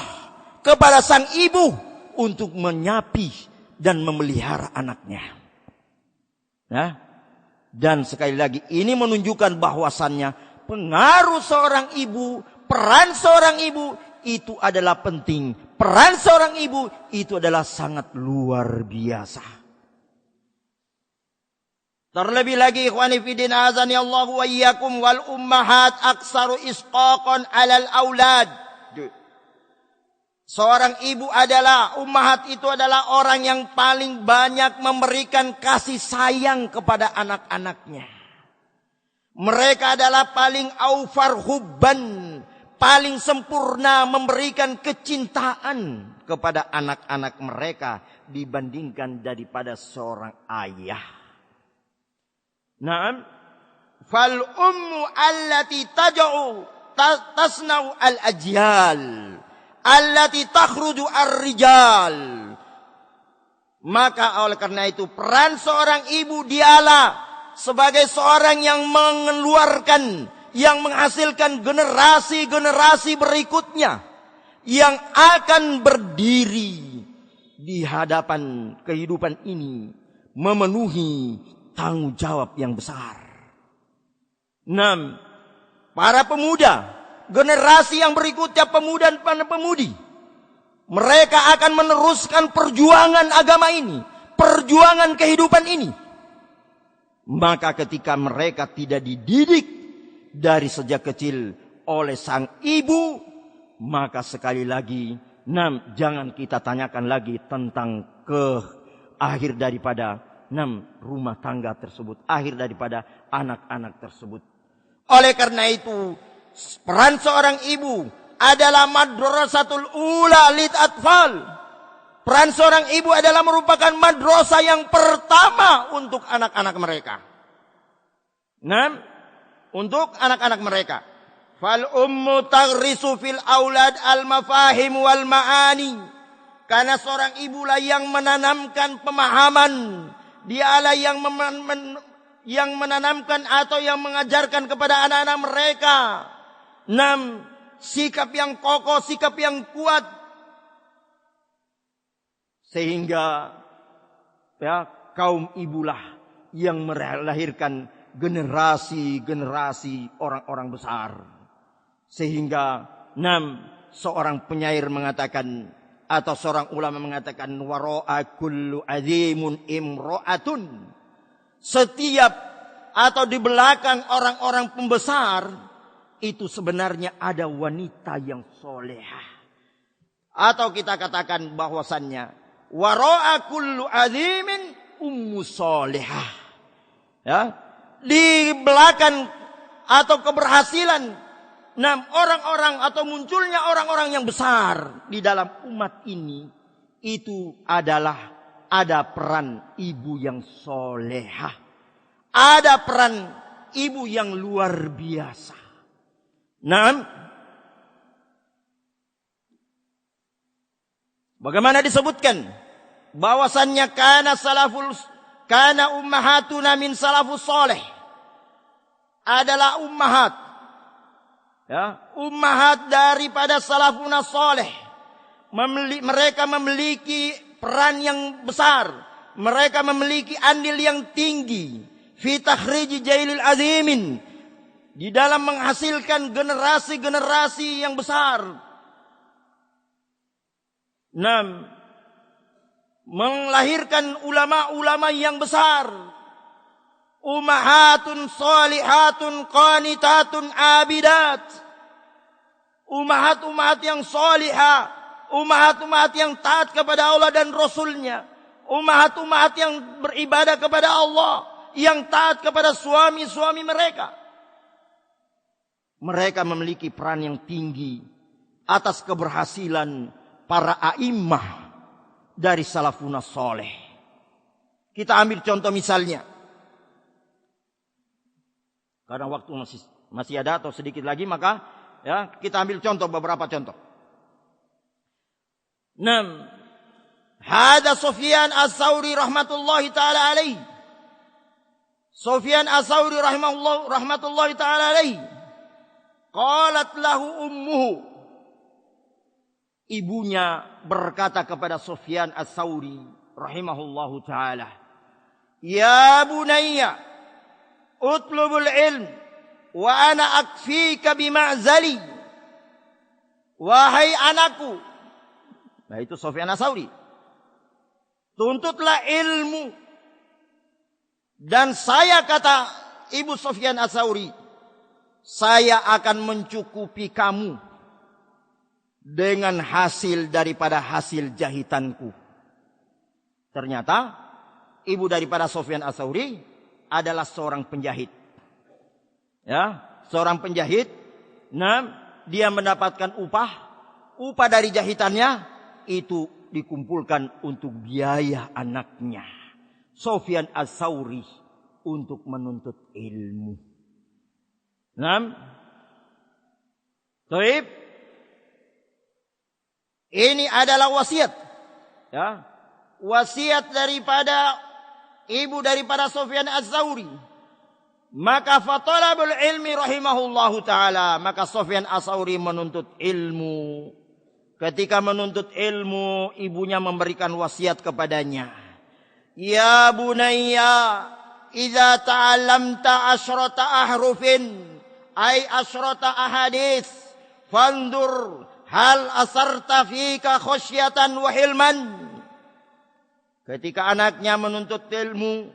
kepada sang ibu untuk menyapi dan memelihara anaknya. Dan sekali lagi ini menunjukkan bahwasannya pengaruh seorang ibu, peran seorang ibu itu adalah penting. Peran seorang ibu itu adalah sangat luar biasa. Terlebih lagi ikhwani fiddin azani Allahu wa iyyakum, wal ummahat aksaru isqaqan 'alal aulad. Seorang ibu ummahat itu adalah orang yang paling banyak memberikan kasih sayang kepada anak-anaknya. Mereka adalah paling aufar hubban, paling sempurna memberikan kecintaan kepada anak-anak mereka dibandingkan daripada seorang ayah. Naam, fal ummu allati tasna'u al-ajyal allati takhruju ar-rijal. Maka oleh karena itu peran seorang ibu dialah sebagai seorang yang mengeluarkan, yang menghasilkan generasi-generasi berikutnya yang akan berdiri di hadapan kehidupan ini, memenuhi tanggung jawab yang besar. 6. Para pemuda, generasi yang berikutnya, pemuda dan pemudi, mereka akan meneruskan perjuangan agama ini, perjuangan kehidupan ini. Maka ketika mereka tidak dididik dari sejak kecil oleh sang ibu, maka sekali lagi, jangan kita tanyakan lagi tentang akhir daripada rumah tangga tersebut, akhir daripada anak-anak tersebut. Oleh karena itu, peran seorang ibu adalah madrasatul ula lid atfal. Peran seorang ibu adalah merupakan madrasah yang pertama untuk anak-anak mereka. Untuk anak-anak mereka. Fal ummu taghrisu fil aulad al mafahim wal ma'ani. Karena seorang ibulah yang menanamkan pemahaman, dialah yang menanamkan atau yang mengajarkan kepada anak-anak mereka sikap yang kokoh, sikap yang kuat, sehingga kaum ibulah yang melahirkan generasi-generasi orang-orang besar. Sehingga seorang penyair mengatakan, atau seorang ulama mengatakan, wara'a kullu azimun imra'atun. Setiap atau di belakang orang-orang pembesar itu sebenarnya ada wanita yang solehah. Atau kita katakan bahwasannya wara'a kullu azimin ummu solehah. Ya, di belakang atau keberhasilan orang-orang atau munculnya orang-orang yang besar di dalam umat ini, itu adalah ada peran ibu yang solehah. Ada peran ibu yang luar biasa. Bagaimana disebutkan bahwasannya kana ummahatuna min salafus soleh, adalah ummahat, ya, ummahat daripada salafuna soleh. Mereka memiliki peran yang besar, mereka memiliki andil yang tinggi fi takhrij jailil azimin, di dalam menghasilkan generasi-generasi yang besar. Melahirkan ulama-ulama yang besar. Ummahatun salihatun qanitatun abidat. Ummahat-ummahat yang salihah, ummahat-ummahat yang taat kepada Allah dan Rasulnya, ummahat-ummahat yang beribadah kepada Allah, yang taat kepada suami-suami mereka. Mereka memiliki peran yang tinggi atas keberhasilan para a'immah dari salafuna soleh. Kita ambil contoh misalnya, karena waktu masih ada atau sedikit lagi, maka ya kita ambil contoh, beberapa contoh. Hada Sufyan Ats-Tsauri rahmatullahi taala alaihi. Sufyan Ats-Tsauri rahmatullahi taala alaihi. Qalat lahu ummuhu. Ibunya berkata kepada Sufyan Ats-Tsauri rahimahullahu taala, "Ya bunayya, utlubul ilm wa ana akfika bima'zali." Wahai anakku. Nah, itu Sufyan Ats-Tsauri. Tuntutlah ilmu. Dan saya, kata ibu Sufyan Ats-Tsauri, saya akan mencukupi kamu dengan hasil daripada hasil jahitanku. Ternyata ibu daripada Sufyan Ats-Tsauri adalah seorang penjahit. Ya, seorang penjahit. Dia mendapatkan upah dari jahitannya itu dikumpulkan untuk biaya anaknya, Sufyan Ats-Tsauri, untuk menuntut ilmu. Baik. Ini adalah wasiat, ya, wasiat daripada ibu daripada Sufyan Ats-Tsauri. Maka fatalabul ilmi rahimahullahu taala, maka Sufyan Ats-Tsauri menuntut ilmu. Ketika menuntut ilmu, ibunya memberikan wasiat kepadanya. Ya bunayya, idza ta'allamta asyrata ahrufin, ay asyrata ahadits, fandur hal asarta fika khasyatan wa hilman. Ketika anaknya menuntut ilmu,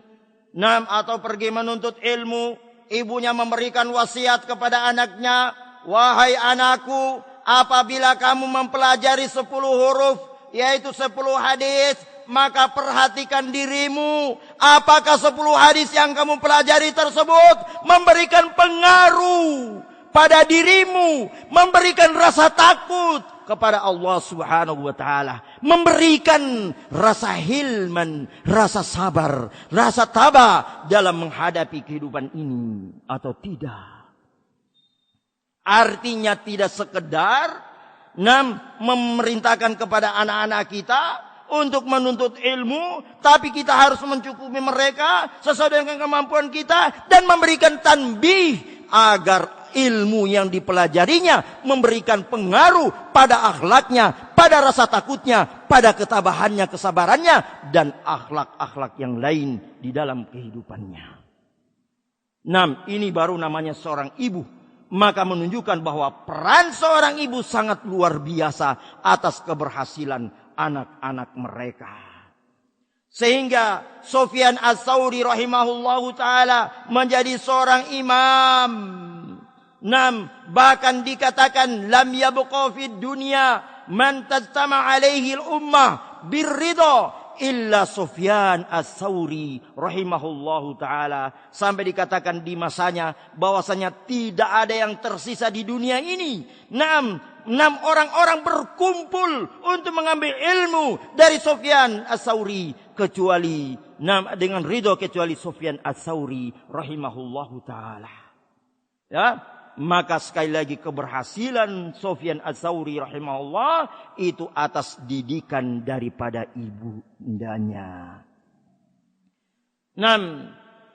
atau pergi menuntut ilmu, ibunya memberikan wasiat kepada anaknya, wahai anakku, apabila kamu mempelajari 10 huruf, yaitu 10 hadis, maka perhatikan dirimu. Apakah 10 hadis yang kamu pelajari tersebut memberikan pengaruh pada dirimu, memberikan rasa takut kepada Allah Subhanahu wa taala, memberikan rasa hilman, rasa sabar, rasa tabah dalam menghadapi kehidupan ini atau tidak. Artinya tidak sekedar memerintahkan kepada anak-anak kita untuk menuntut ilmu, tapi kita harus mencukupi mereka sesuai dengan kemampuan kita dan memberikan tanbih agar ilmu yang dipelajarinya memberikan pengaruh pada akhlaknya, pada rasa takutnya, pada ketabahannya, kesabarannya, dan akhlak-akhlak yang lain di dalam kehidupannya. Ini baru namanya seorang ibu. Maka menunjukkan bahwa peran seorang ibu sangat luar biasa atas keberhasilan anak-anak mereka. Sehingga Sufyan Ats-Tsauri rahimahullahu taala menjadi seorang imam. bahkan dikatakan lam yabqa fid dunya man tajtama alaihi al-ummah birridha illa Sufyan Ats-Tsauri rahimahullahu taala, sampai dikatakan di masanya bahwasanya tidak ada yang tersisa di dunia ini. Enam orang-orang berkumpul untuk mengambil ilmu dari Sufyan Ats-Tsauri kecuali dengan ridho kecuali Sufyan Ats-Tsauri rahimahullahu taala. Ya, maka sekali lagi keberhasilan Sufyan Ats-Tsauri rahimahullah itu atas didikan daripada ibundanya.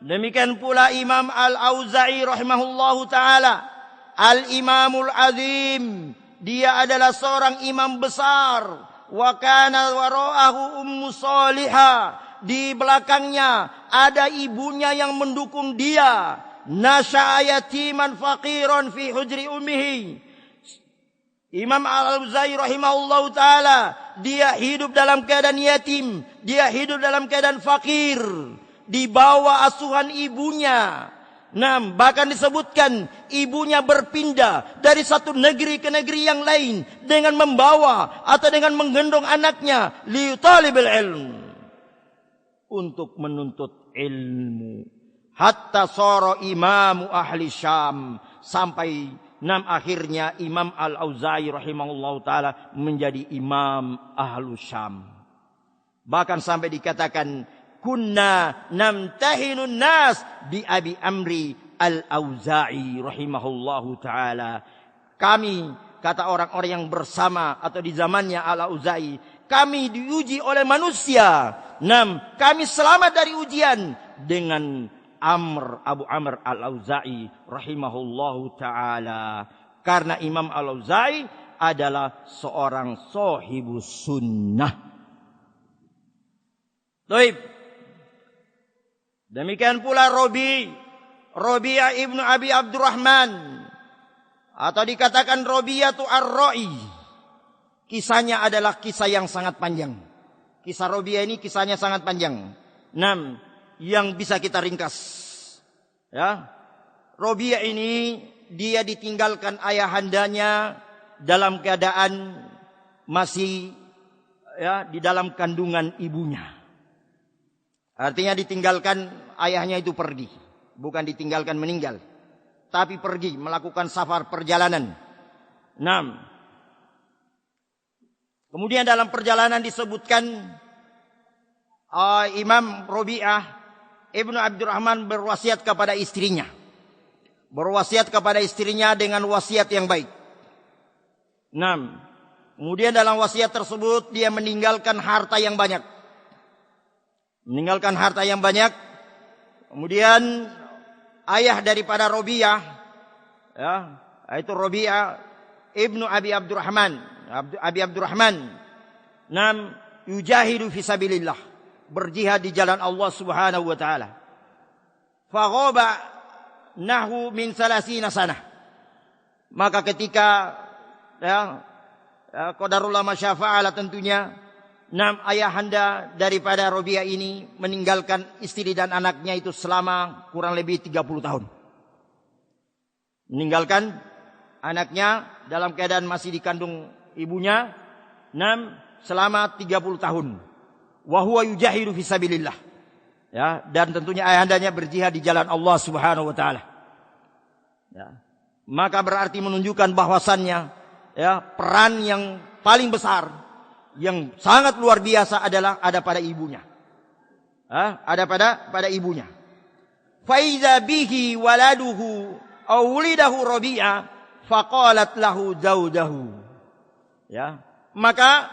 Demikian pula Imam Al-Auza'i rahimahullahu taala, Al-Imamul Azim, dia adalah seorang imam besar. Wa kana wara'ahu Ummu Salihah, di belakangnya ada ibunya yang mendukung dia. Nasha'a yatiman faqiran fi hujri ummihi. Imam Al-Auza'i rahimahullahu taala, dia hidup dalam keadaan yatim, dia hidup dalam keadaan fakir, di bawah asuhan ibunya. Bahkan disebutkan ibunya berpindah dari satu negeri ke negeri yang lain dengan membawa atau dengan menggendong anaknya liutalibil ilm, untuk menuntut ilmu. Hatta sara imamu ahli Syam, sampai akhirnya Imam Al-Auza'i rahimahullahu taala menjadi imam ahlu Syam. Bahkan sampai dikatakan kunna namtahinun nas bi Abi Amri Al-Auza'i rahimahullahu taala. Kami, kata orang-orang yang bersama atau di zamannya Al-Auza'i, kami diuji oleh manusia. Kami selamat dari ujian dengan Abu Amr Al-Auza'i rahimahullahu ta'ala. Karena Imam Al-Auza'i adalah seorang sahibus sunnah. Baik. Demikian pula Rabi'ah ibnu Abi Abdurrahman, atau dikatakan Rabi'atu Ar-Ra'i. Kisahnya adalah kisah yang sangat panjang. Kisah Rabi'ah ini kisahnya sangat panjang. Yang bisa kita ringkas. Ya. Rabi'ah ini dia ditinggalkan ayahandanya dalam keadaan masih di dalam kandungan ibunya. Artinya ditinggalkan, ayahnya itu pergi, bukan ditinggalkan meninggal, tapi pergi melakukan safar perjalanan. Kemudian dalam perjalanan disebutkan Imam Rabi'ah Ibnu Abdurrahman berwasiat kepada istrinya. Berwasiat kepada istrinya dengan wasiat yang baik. Kemudian dalam wasiat tersebut dia meninggalkan harta yang banyak. Meninggalkan harta yang banyak. Kemudian ayah daripada Rabi'ah, yaitu Rabi'ah Ibnu Abi Abdurrahman. Yujahidu fisabilillah, berjihad di jalan Allah Subhanahu wa taala. Faghaba nahu min 30 sanah. Maka ketika qadarullah masyafa'ala tentunya ayahanda daripada Rabi'ah ini meninggalkan istri dan anaknya itu selama kurang lebih 30 tahun. Meninggalkan anaknya dalam keadaan masih dikandung ibunya selama 30 tahun. Wa huwa yujahidu fisabilillah. Ya, dan tentunya ayahandanya berjihad di jalan Allah Subhanahu wa taala. Ya. Maka berarti menunjukkan bahwasannya peran yang paling besar, yang sangat luar biasa adalah ada pada ibunya. Ada pada ibunya. Fa idza bihi waladuhu aw wulidahu Rabi'ah faqalat lahu zawjahu. Ya, maka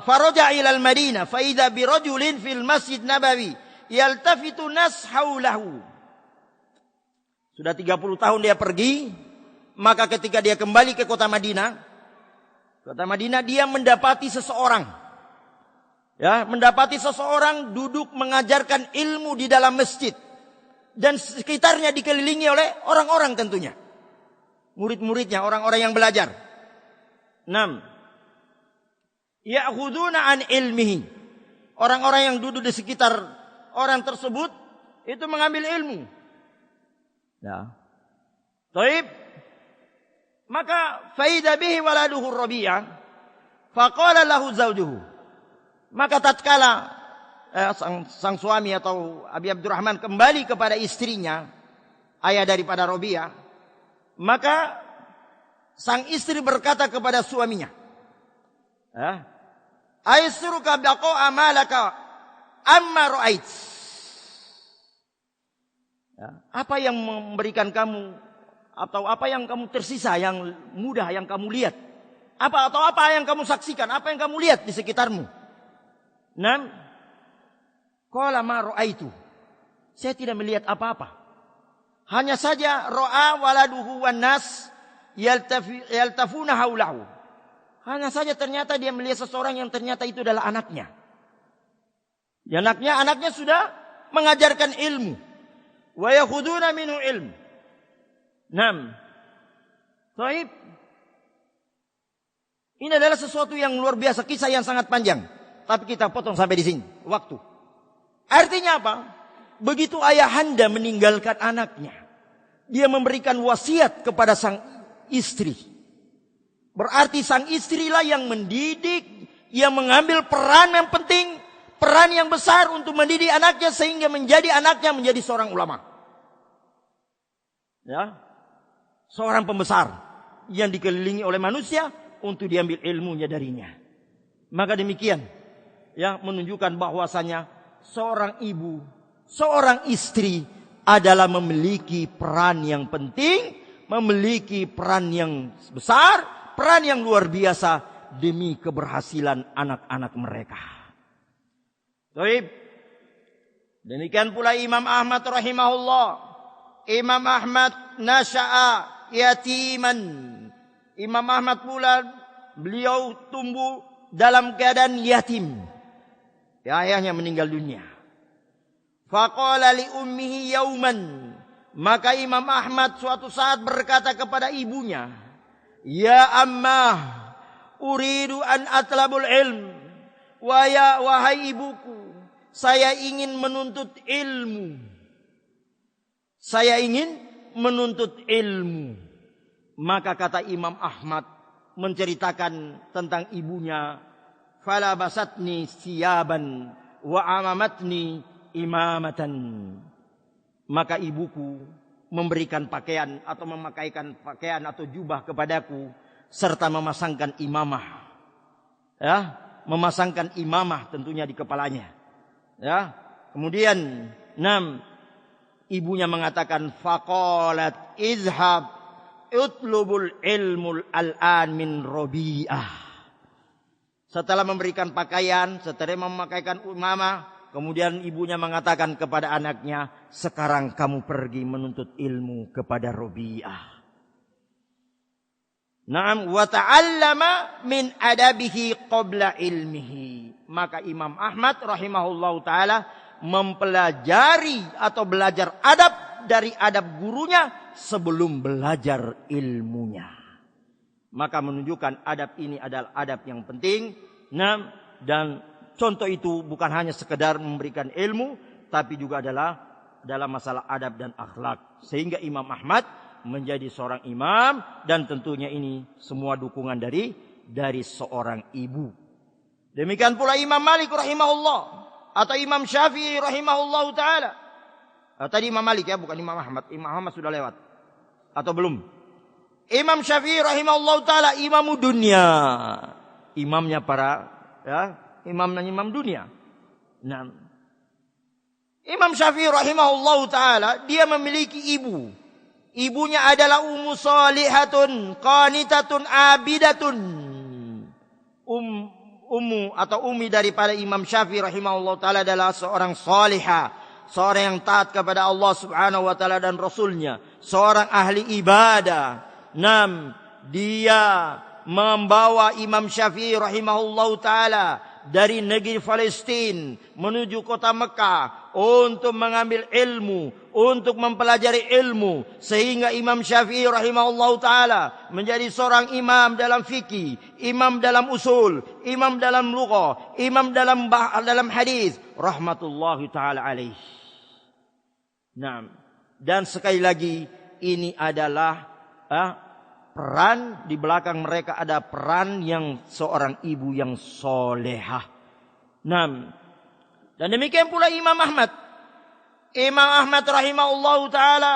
faraja ila al-Madinah fa idza bi rajulin fil Masjid Nabawi yaltafitu nas haulahu. Sudah 30 tahun dia pergi, maka ketika dia kembali ke kota Madinah dia mendapati seseorang. Mendapati seseorang duduk mengajarkan ilmu di dalam masjid dan sekitarnya dikelilingi oleh orang-orang tentunya. Murid-muridnya, orang-orang yang belajar. Ya'khuduna an ilmihi. Orang-orang yang duduk di sekitar orang tersebut itu mengambil ilmu. Taib. Maka faida bihi waladuhu Rabi'ah. Faqala lahu zawjuhu. Maka tatkala sang suami atau Abi Abdurrahman kembali kepada istrinya, ayah daripada Rabi'ah, maka sang istri berkata kepada suaminya, "Aisuruka baqa'a malaka amma ra'ait." Apa yang memberikan kamu atau apa yang kamu tersisa yang mudah yang kamu lihat? Apa yang kamu saksikan? Apa yang kamu lihat di sekitarmu? Nam, qala ma ra'aitu. Saya tidak melihat apa-apa. Hanya saja ra'a waladuhu wan nas yaltafuna haulahu. Hanya saja ternyata dia melihat seseorang yang ternyata itu adalah anaknya. Anaknya sudah mengajarkan ilmu. Wa yakhuduna minhu ilm. Nam. Baik. Ini adalah sesuatu yang luar biasa, kisah yang sangat panjang. Tapi kita potong sampai di sini, waktu. Artinya apa? Begitu ayahanda meninggalkan anaknya, dia memberikan wasiat kepada sang istri. Berarti sang istrilah yang mendidik, yang mengambil peran yang penting, peran yang besar untuk mendidik anaknya sehingga anaknya menjadi seorang ulama. Ya. Seorang pembesar yang dikelilingi oleh manusia untuk diambil ilmunya darinya. Maka demikian, ya, menunjukkan bahwasanya seorang ibu, seorang istri adalah memiliki peran yang penting, memiliki peran yang besar, peran yang luar biasa demi keberhasilan anak-anak mereka. Baik. Demikian pula Imam Ahmad rahimahullah. Imam Ahmad nasya'a yatiman. Imam Ahmad pula beliau tumbuh dalam keadaan yatim. Ya, ayahnya meninggal dunia. Faqala li ummihi yauman. Maka Imam Ahmad suatu saat berkata kepada ibunya, "Ya ammah, uridu an atlabul ilm." Wahai ibuku, saya ingin menuntut ilmu. Saya ingin menuntut ilmu. Maka kata Imam Ahmad menceritakan tentang ibunya, "Fala basatni siyaban wa amamatni imamatan." Maka ibuku memberikan pakaian atau memakaikan pakaian atau jubah kepadaku serta memasangkan imamah. Ya, memasangkan imamah tentunya di kepalanya. Ya. Kemudian ibunya mengatakan, faqalat izhab utlubul ilmul al'an min Rabi'ah. Setelah memberikan pakaian, setelah memakaikan imamah, kemudian ibunya mengatakan kepada anaknya, sekarang kamu pergi menuntut ilmu kepada Rabi'ah. Naam, wa ta'allama min adabihi qabla ilmihi. Maka Imam Ahmad rahimahullahu ta'ala mempelajari atau belajar adab dari adab gurunya sebelum belajar ilmunya. Maka menunjukkan adab ini adalah adab yang penting. Nah, dan contoh itu bukan hanya sekedar memberikan ilmu, tapi juga adalah dalam masalah adab dan akhlak. Sehingga Imam Ahmad menjadi seorang imam, dan tentunya ini semua dukungan dari seorang ibu. Demikian pula Imam Malik rahimahullah atau Imam Syafi'i rahimahullah ta'ala. Tadi Imam Malik ya, bukan Imam Ahmad. Imam Ahmad sudah lewat. Atau belum? Imam Syafi'i rahimahullah ta'ala imamu dunia. Imamnya para imam dunia. Nah, Imam Syafi'i rahimahullah ta'ala dia memiliki ibu. Ibunya adalah Ummu Salihatun qanitatun abidatun. Ummu atau umi daripada Imam Syafi'i rahimahullah ta'ala adalah seorang salihah, seorang yang taat kepada Allah subhanahu wa ta'ala dan Rasulnya, seorang ahli ibadah. Dia membawa Imam Syafi'i rahimahullah ta'ala dari negeri Palestina menuju kota Mekah untuk mengambil ilmu, untuk mempelajari ilmu, sehingga Imam Syafi'i rahimahullah ta'ala menjadi seorang imam dalam fikih, imam dalam usul, imam dalam lughah, imam dalam hadis, rahmatullahi ta'ala alaih. Nah, dan sekali lagi ini adalah peran di belakang mereka, ada peran yang seorang ibu yang solehah. Dan demikian pula Imam Ahmad. Imam Ahmad rahimahullahu ta'ala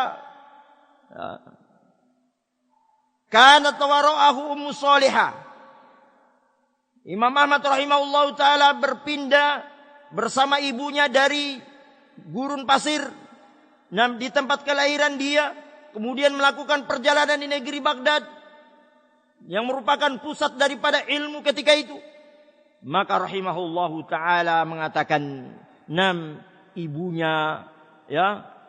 kanat wara'ahu ummu solehah. Imam Ahmad rahimahullahu ta'ala berpindah bersama ibunya dari gurun pasir di tempat kelahiran dia, kemudian melakukan perjalanan di negeri Baghdad yang merupakan pusat daripada ilmu ketika itu. Maka rahimahullahu ta'ala mengatakan, ibunya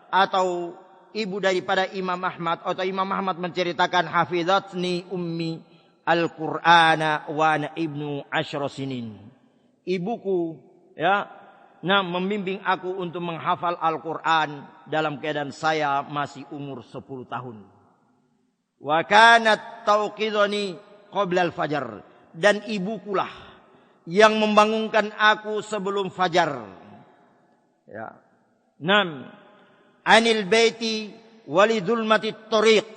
atau ibu daripada Imam Ahmad, atau Imam Ahmad menceritakan, hafizatni ummi al-Qur'ana wa ana ibnu 10 sinin. Ibuku membimbing aku untuk menghafal Al-Quran dalam keadaan saya masih umur 10 tahun. Wa kanat tauqidhani qabla al-fajar, dan ibukulah yang membangunkan aku sebelum fajar. Anil baiti walidulmati tariq.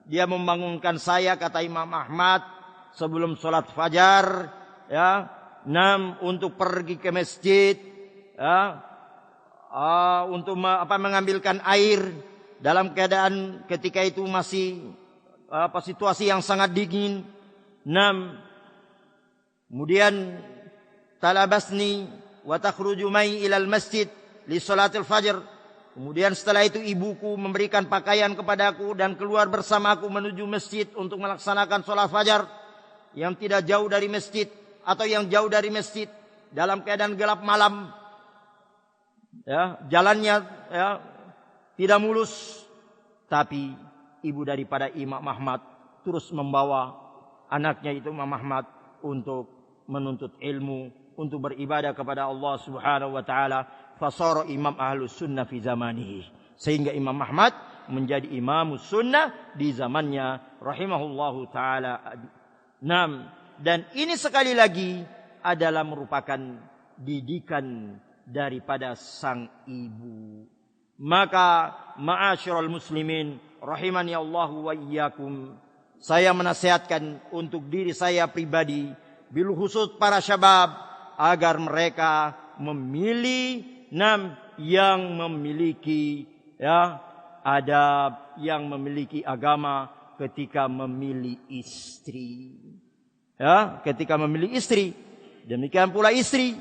Dia membangunkan saya, kata Imam Ahmad, sebelum sholat fajar, untuk pergi ke masjid, untuk mengambilkan air dalam keadaan ketika itu masih situasi yang sangat dingin. Kemudian talabasni wa takhruju mai ilal masjid li salatil fajr. Kemudian setelah itu ibuku memberikan pakaian kepadaku dan keluar bersamaku menuju masjid untuk melaksanakan salat fajar yang tidak jauh dari masjid atau yang jauh dari masjid dalam keadaan gelap malam. Jalannya tidak mulus, tapi ibu daripada Imam Ahmad terus membawa anaknya itu Imam Ahmad untuk menuntut ilmu, untuk beribadah kepada Allah Subhanahu wa taala. Fasara imam ahlus sunnah fi zamanihi, sehingga Imam Ahmad menjadi imamus sunnah di zamannya rahimahullahu taala. Dan ini sekali lagi adalah merupakan didikan daripada sang ibu. Maka ma'asyiral muslimin rahimani Allah wa iyyakum, saya menasihatkan untuk diri saya pribadi, bil khusus para syabab, agar mereka memilih yang memiliki adab, yang memiliki agama ketika memilih istri. Ketika memilih istri, demikian pula istri,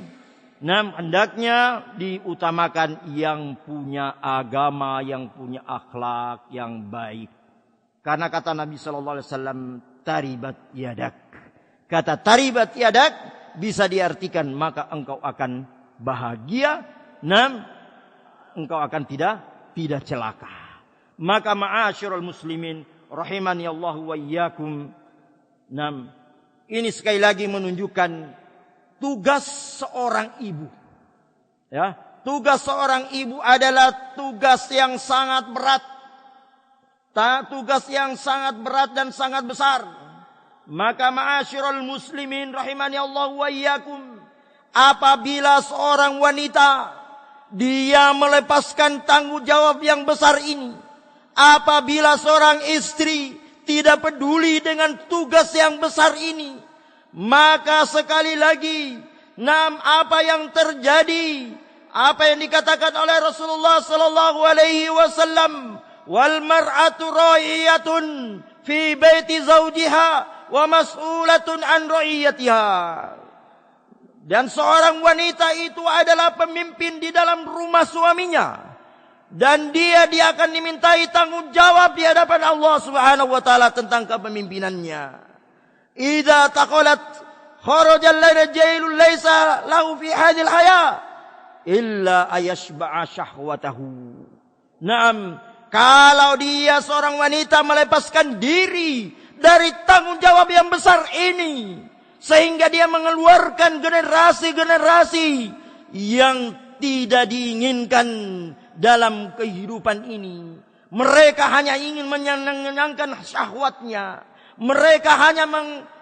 hendaknya diutamakan yang punya agama, yang punya akhlak yang baik. Karena kata Nabi sallallahu alaihi wasallam, taribat yadak. Kata taribat yadak bisa diartikan maka engkau akan bahagia, engkau akan tidak celaka. Maka ma'asyiral muslimin rahimani Allah wa iyyakum, ini sekali lagi menunjukkan tugas seorang ibu. Tugas seorang ibu adalah tugas yang sangat berat. Tugas yang sangat berat dan sangat besar. Maka ma'asyiral muslimin rahimani Allah wa iyyakum, apabila seorang wanita dia melepaskan tanggung jawab yang besar ini, apabila seorang istri tidak peduli dengan tugas yang besar ini, maka sekali lagi apa yang terjadi, apa yang dikatakan oleh Rasulullah sallallahu alaihi wasallam, wal mar'atu ra'iyatun fi baiti zawjiha wa mas'ulatun an ra'iyatiha. Dan seorang wanita itu adalah pemimpin di dalam rumah suaminya, dan dia akan dimintai tanggung jawab di hadapan Allah Subhanahu wa taala tentang kepemimpinannya. Idza taqalat kharajal rajulun laisa lahu fi hadhil haya illa ayashba'a syahwatahu. Kalau dia seorang wanita melepaskan diri dari tanggung jawab yang besar ini, sehingga dia mengeluarkan generasi-generasi yang tidak diinginkan dalam kehidupan ini. Mereka hanya ingin menyenangkan syahwatnya. Mereka hanya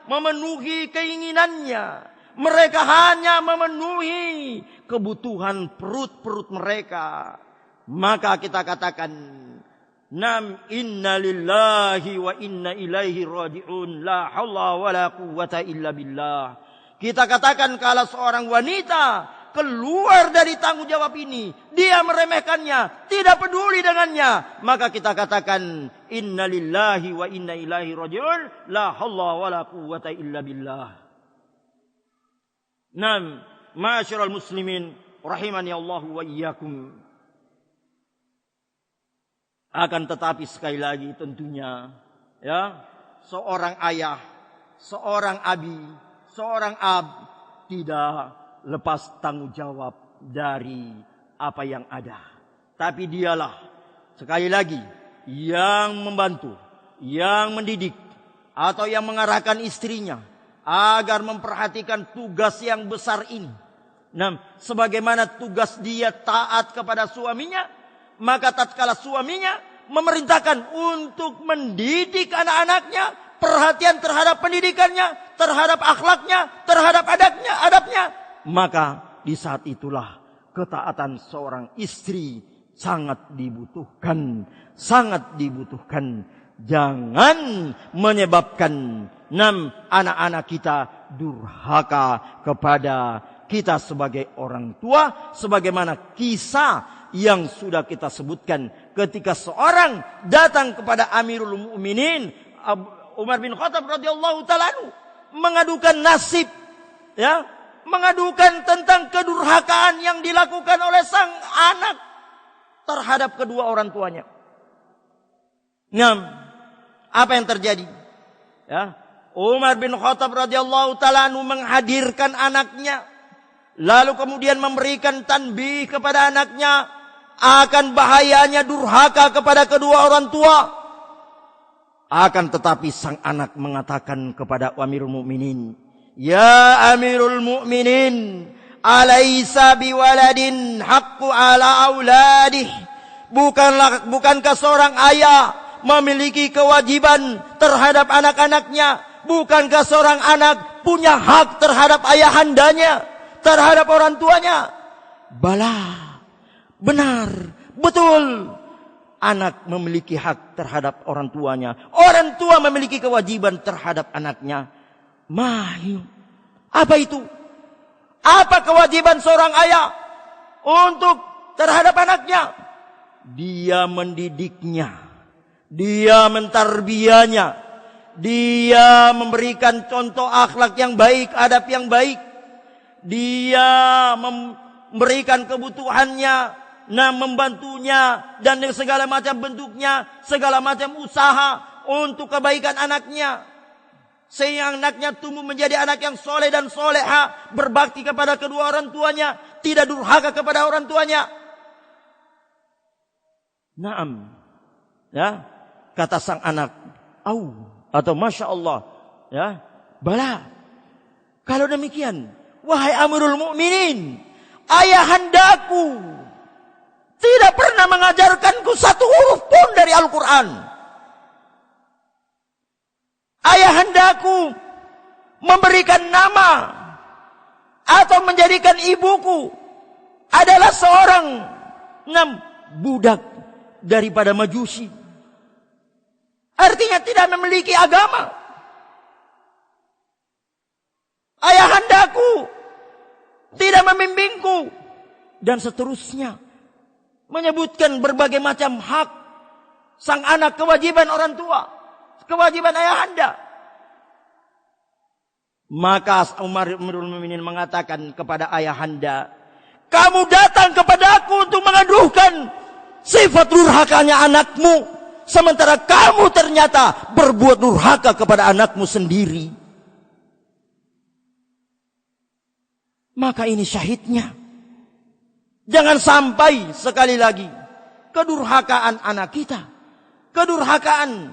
memenuhi keinginannya. Mereka hanya memenuhi kebutuhan perut-perut mereka. maka kita katakan, nam inna lillahi wa inna ilaihi raji'un, la haula wa la quwwata illa billah. Kita katakan kalau seorang wanita keluar dari tanggung jawab ini, dia meremehkannya, tidak peduli dengannya, maka kita katakan inna lillahi wa inna ilaihi raji'un, la haula wa la quwwata illa billah. Nam, ma'asyiral muslimin rahimani Allah wa iyyakum. Akan tetapi sekali lagi tentunya, ya, seorang ayah, seorang abi, seorang ab tidak lepas tanggung jawab dari apa yang ada. Tapi dialah sekali lagi yang membantu, yang mendidik atau yang mengarahkan istrinya agar memperhatikan tugas yang besar ini. Nah, sebagaimana tugas dia taat kepada suaminya, maka tatkala suaminya memerintahkan untuk mendidik anak-anaknya, perhatian terhadap pendidikannya, terhadap akhlaknya, terhadap adabnya, maka di saat itulah ketaatan seorang istri sangat dibutuhkan, sangat dibutuhkan. Jangan menyebabkan anak-anak kita durhaka kepada kita sebagai orang tua, sebagaimana kisah yang sudah kita sebutkan ketika seorang datang kepada Amirul Mukminin Umar bin Khattab radhiyallahu taala mengadukan nasib, ya, mengadukan tentang kedurhakaan yang dilakukan oleh sang anak terhadap kedua orang tuanya. Nah, apa yang terjadi? Ya, Umar bin Khattab radhiyallahu taala menghadirkan anaknya, lalu kemudian memberikan tanbih kepada anaknya akan bahayanya durhaka kepada kedua orang tua. Akan tetapi sang anak mengatakan kepada Amirul Mukminin, "Ya Amirul Mukminin, alaysa biwaladin haqqu ala auladih?" Bukankah seorang ayah memiliki kewajiban terhadap anak-anaknya? Bukankah seorang anak punya hak terhadap ayahandanya, terhadap orang tuanya? Bala. Benar, betul. Anak memiliki hak terhadap orang tuanya. Orang tua memiliki kewajiban terhadap anaknya. Mahyu. Apa itu? Apa kewajiban seorang ayah untuk terhadap anaknya? Dia mendidiknya. Dia mentarbiyahnya. Dia memberikan contoh akhlak yang baik, adab yang baik. Dia memberikan kebutuhannya, membantunya dan segala macam bentuknya, segala macam usaha untuk kebaikan anaknya, sehingga anaknya tumbuh menjadi anak yang soleh dan soleha, berbakti kepada kedua orang tuanya, tidak durhaka kepada orang tuanya. Naam, ya, kata sang anak, atau masya Allah, ya, bala. Kalau demikian, wahai Amirul Mukminin, ayahandaku tidak pernah mengajarkanku satu huruf pun dari Al-Quran. Ayahandaku memberikan nama atau menjadikan ibuku adalah seorang budak daripada Majusi. Artinya tidak memiliki agama. Ayahandaku tidak membimbingku, dan seterusnya. Menyebutkan berbagai macam hak sang anak, kewajiban orang tua, kewajiban ayahanda. Maka Amirul Mukminin mengatakan kepada ayahanda, "Kamu datang kepada aku untuk mengaduhkan sifat durhakanya anakmu, sementara kamu ternyata berbuat durhaka kepada anakmu sendiri." Maka ini syahidnya. Jangan sampai sekali lagi kedurhakaan anak kita, kedurhakaan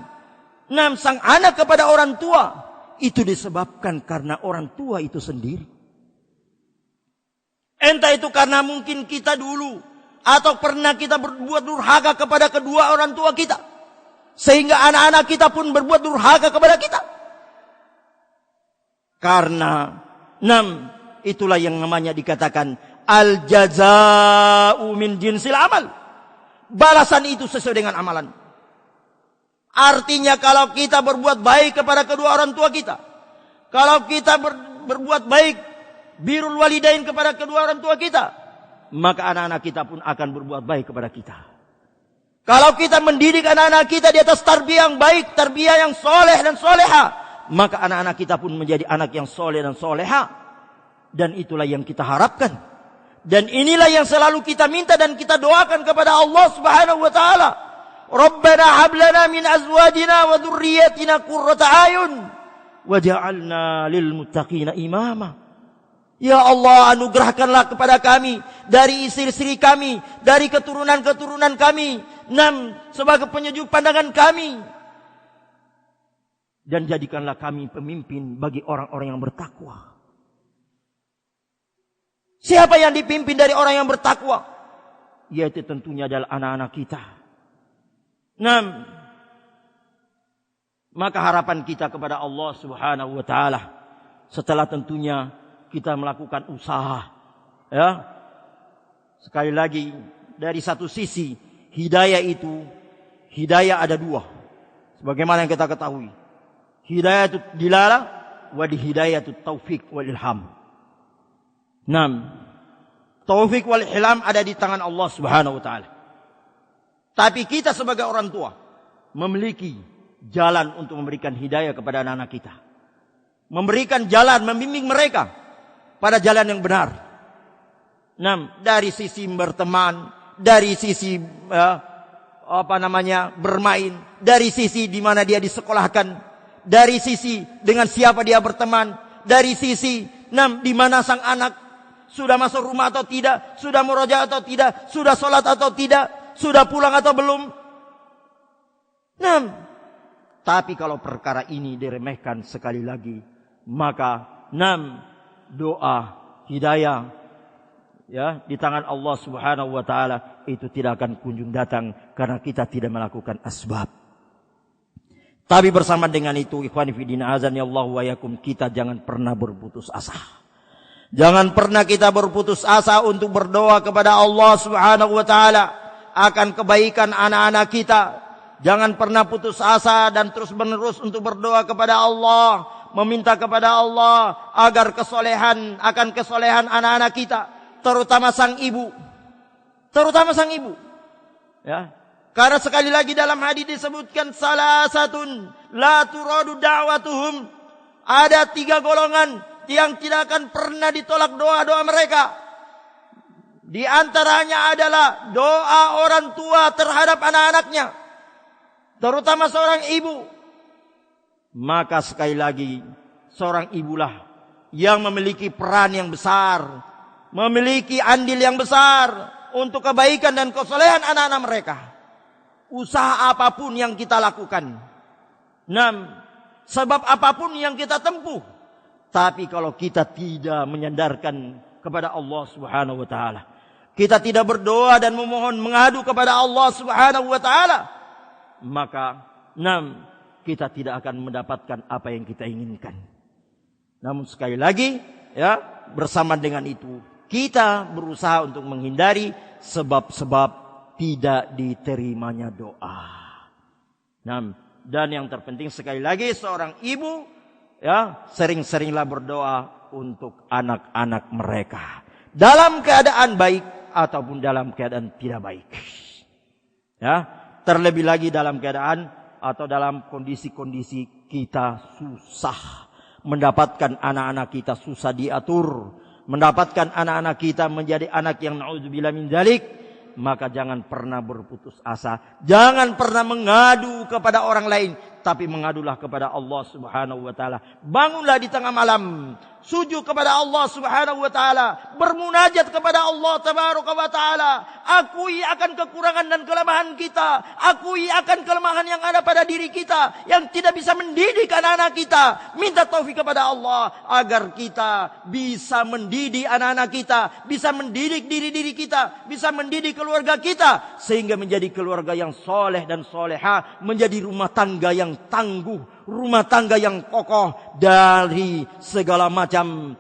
sang anak kepada orang tua, itu disebabkan karena orang tua itu sendiri. Entah itu karena mungkin kita dulu, atau pernah kita berbuat durhaka kepada kedua orang tua kita, sehingga anak-anak kita pun berbuat durhaka kepada kita. Karena itulah yang namanya dikatakan al-jaza'u min jinsil amal. balasan itu sesuai dengan amalan. Artinya kalau kita berbuat baik kepada kedua orang tua kita, kalau kita berbuat baik birrul walidain kepada kedua orang tua kita, maka anak-anak kita pun akan berbuat baik kepada kita. Kalau kita mendidik anak-anak kita di atas tarbiyah yang baik, tarbiyah yang soleh dan soleha, maka anak-anak kita pun menjadi anak yang soleh dan soleha. Dan itulah yang kita harapkan. Dan inilah yang selalu kita minta dan kita doakan kepada Allah Subhanahu wa taala. Rabbana hab lana min azwajina wa dhurriyyatina qurrata a'yun waj'alna lil muttaqina imama. Ya Allah, anugerahkanlah kepada kami dari istri-istri kami, dari keturunan-keturunan kami, sebagai penyejuk pandangan kami. Dan jadikanlah kami pemimpin bagi orang-orang yang bertakwa. Siapa yang dipimpin dari orang yang bertakwa? Yaitu tentunya adalah anak-anak kita. Maka harapan kita kepada Allah Subhanahu wa taala, setelah tentunya kita melakukan usaha, ya. Sekali lagi, dari satu sisi hidayah ada dua. Sebagaimana yang kita ketahui. Hidayah dilalah wa hidayah taufik wal ilham. Taufik wal ilham ada di tangan Allah Subhanahu wa taala. Tapi kita sebagai orang tua memiliki jalan untuk memberikan hidayah kepada anak-anak kita. Memberikan jalan, membimbing mereka pada jalan yang benar. Dari sisi berteman, dari sisi bermain, dari sisi di mana dia disekolahkan, dari sisi dengan siapa dia berteman, dari sisi di mana sang anak sudah masuk rumah atau tidak, sudah murojaah atau tidak, sudah sholat atau tidak, sudah pulang atau belum. Tapi kalau perkara ini diremehkan sekali lagi, maka doa hidayah ya di tangan Allah Subhanahu wa taala itu tidak akan kunjung datang karena kita tidak melakukan asbab. Tapi bersama dengan itu, ikhwani fi din azani Allah wa yakum, kita jangan pernah berputus asa. Jangan pernah kita berputus asa untuk berdoa kepada Allah Subhanahu wa taala akan kebaikan anak-anak kita. Jangan pernah putus asa dan terus-menerus untuk berdoa kepada Allah, meminta kepada Allah agar kesolehan anak-anak kita, terutama sang ibu. Ya. Karena sekali lagi dalam hadis disebutkan salasatun la turadu da'watuhum. Ada 3 golongan yang tidak akan pernah ditolak doa-doa mereka. Di antaranya adalah doa orang tua terhadap anak-anaknya, terutama seorang ibu. Maka sekali lagi, seorang ibulah yang memiliki peran yang besar, memiliki andil yang besar untuk kebaikan dan kesolehan anak-anak mereka. Usaha apapun yang kita lakukan, sebab apapun yang kita tempuh, tapi kalau kita tidak menyandarkan kepada Allah Subhanahu wa taala, kita tidak berdoa dan memohon mengadu kepada Allah Subhanahu wa taala, maka kita tidak akan mendapatkan apa yang kita inginkan. Namun sekali lagi, ya, bersama dengan itu kita berusaha untuk menghindari sebab-sebab tidak diterimanya doa. Dan yang terpenting sekali lagi, seorang ibu ya sering-seringlah berdoa untuk anak-anak mereka dalam keadaan baik ataupun dalam keadaan tidak baik. Ya, terlebih lagi dalam keadaan atau dalam kondisi-kondisi kita susah, mendapatkan anak-anak kita susah diatur, mendapatkan anak-anak kita menjadi anak yang naudzubillah min dzalik, maka jangan pernah berputus asa, jangan pernah mengadu kepada orang lain, tapi mengadulah kepada Allah Subhanahu wa taala. Bangunlah di tengah malam, sujud kepada Allah Subhanahu wa taala, bermunajat kepada Allah Tabaraka wa taala. Akui akan kekurangan dan kelemahan kita, akui akan kelemahan yang ada pada diri kita yang tidak bisa mendidik anak-anak kita. Minta taufik kepada Allah agar kita bisa mendidik anak-anak kita, bisa mendidik diri-diri kita, bisa mendidik keluarga kita sehingga menjadi keluarga yang soleh dan soleha, menjadi rumah tangga yang tangguh, rumah tangga yang kokoh dari segala macam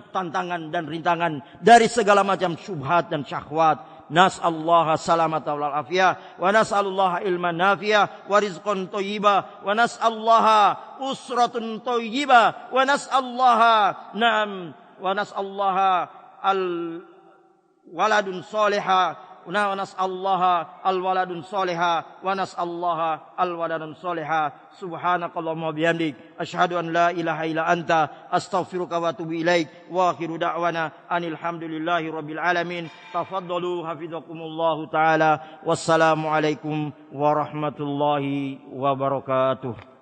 tantangan dan rintangan, dari segala macam syubhat dan syahwat, Nas'allaha salamata wal afiyah wa nas'alullaha ilman nafi'ah wa rizqan thayyibah wa nas'allaha usratun thayyibah wa nas'allaha al waladun salihah wa nas'allaha al waladun salihah wa nas'allaha al waladun salihah. Subhanakallahumma bihamdik asyhadu an la ilaha illa anta astaghfiruka wa atubu ilaik wa akhiru da'wana anil hamdulillahi rabbil alamin. Tafaddalu hafizakumullahu taala. Wassalamu alaikum warahmatullahi wabarakatuh.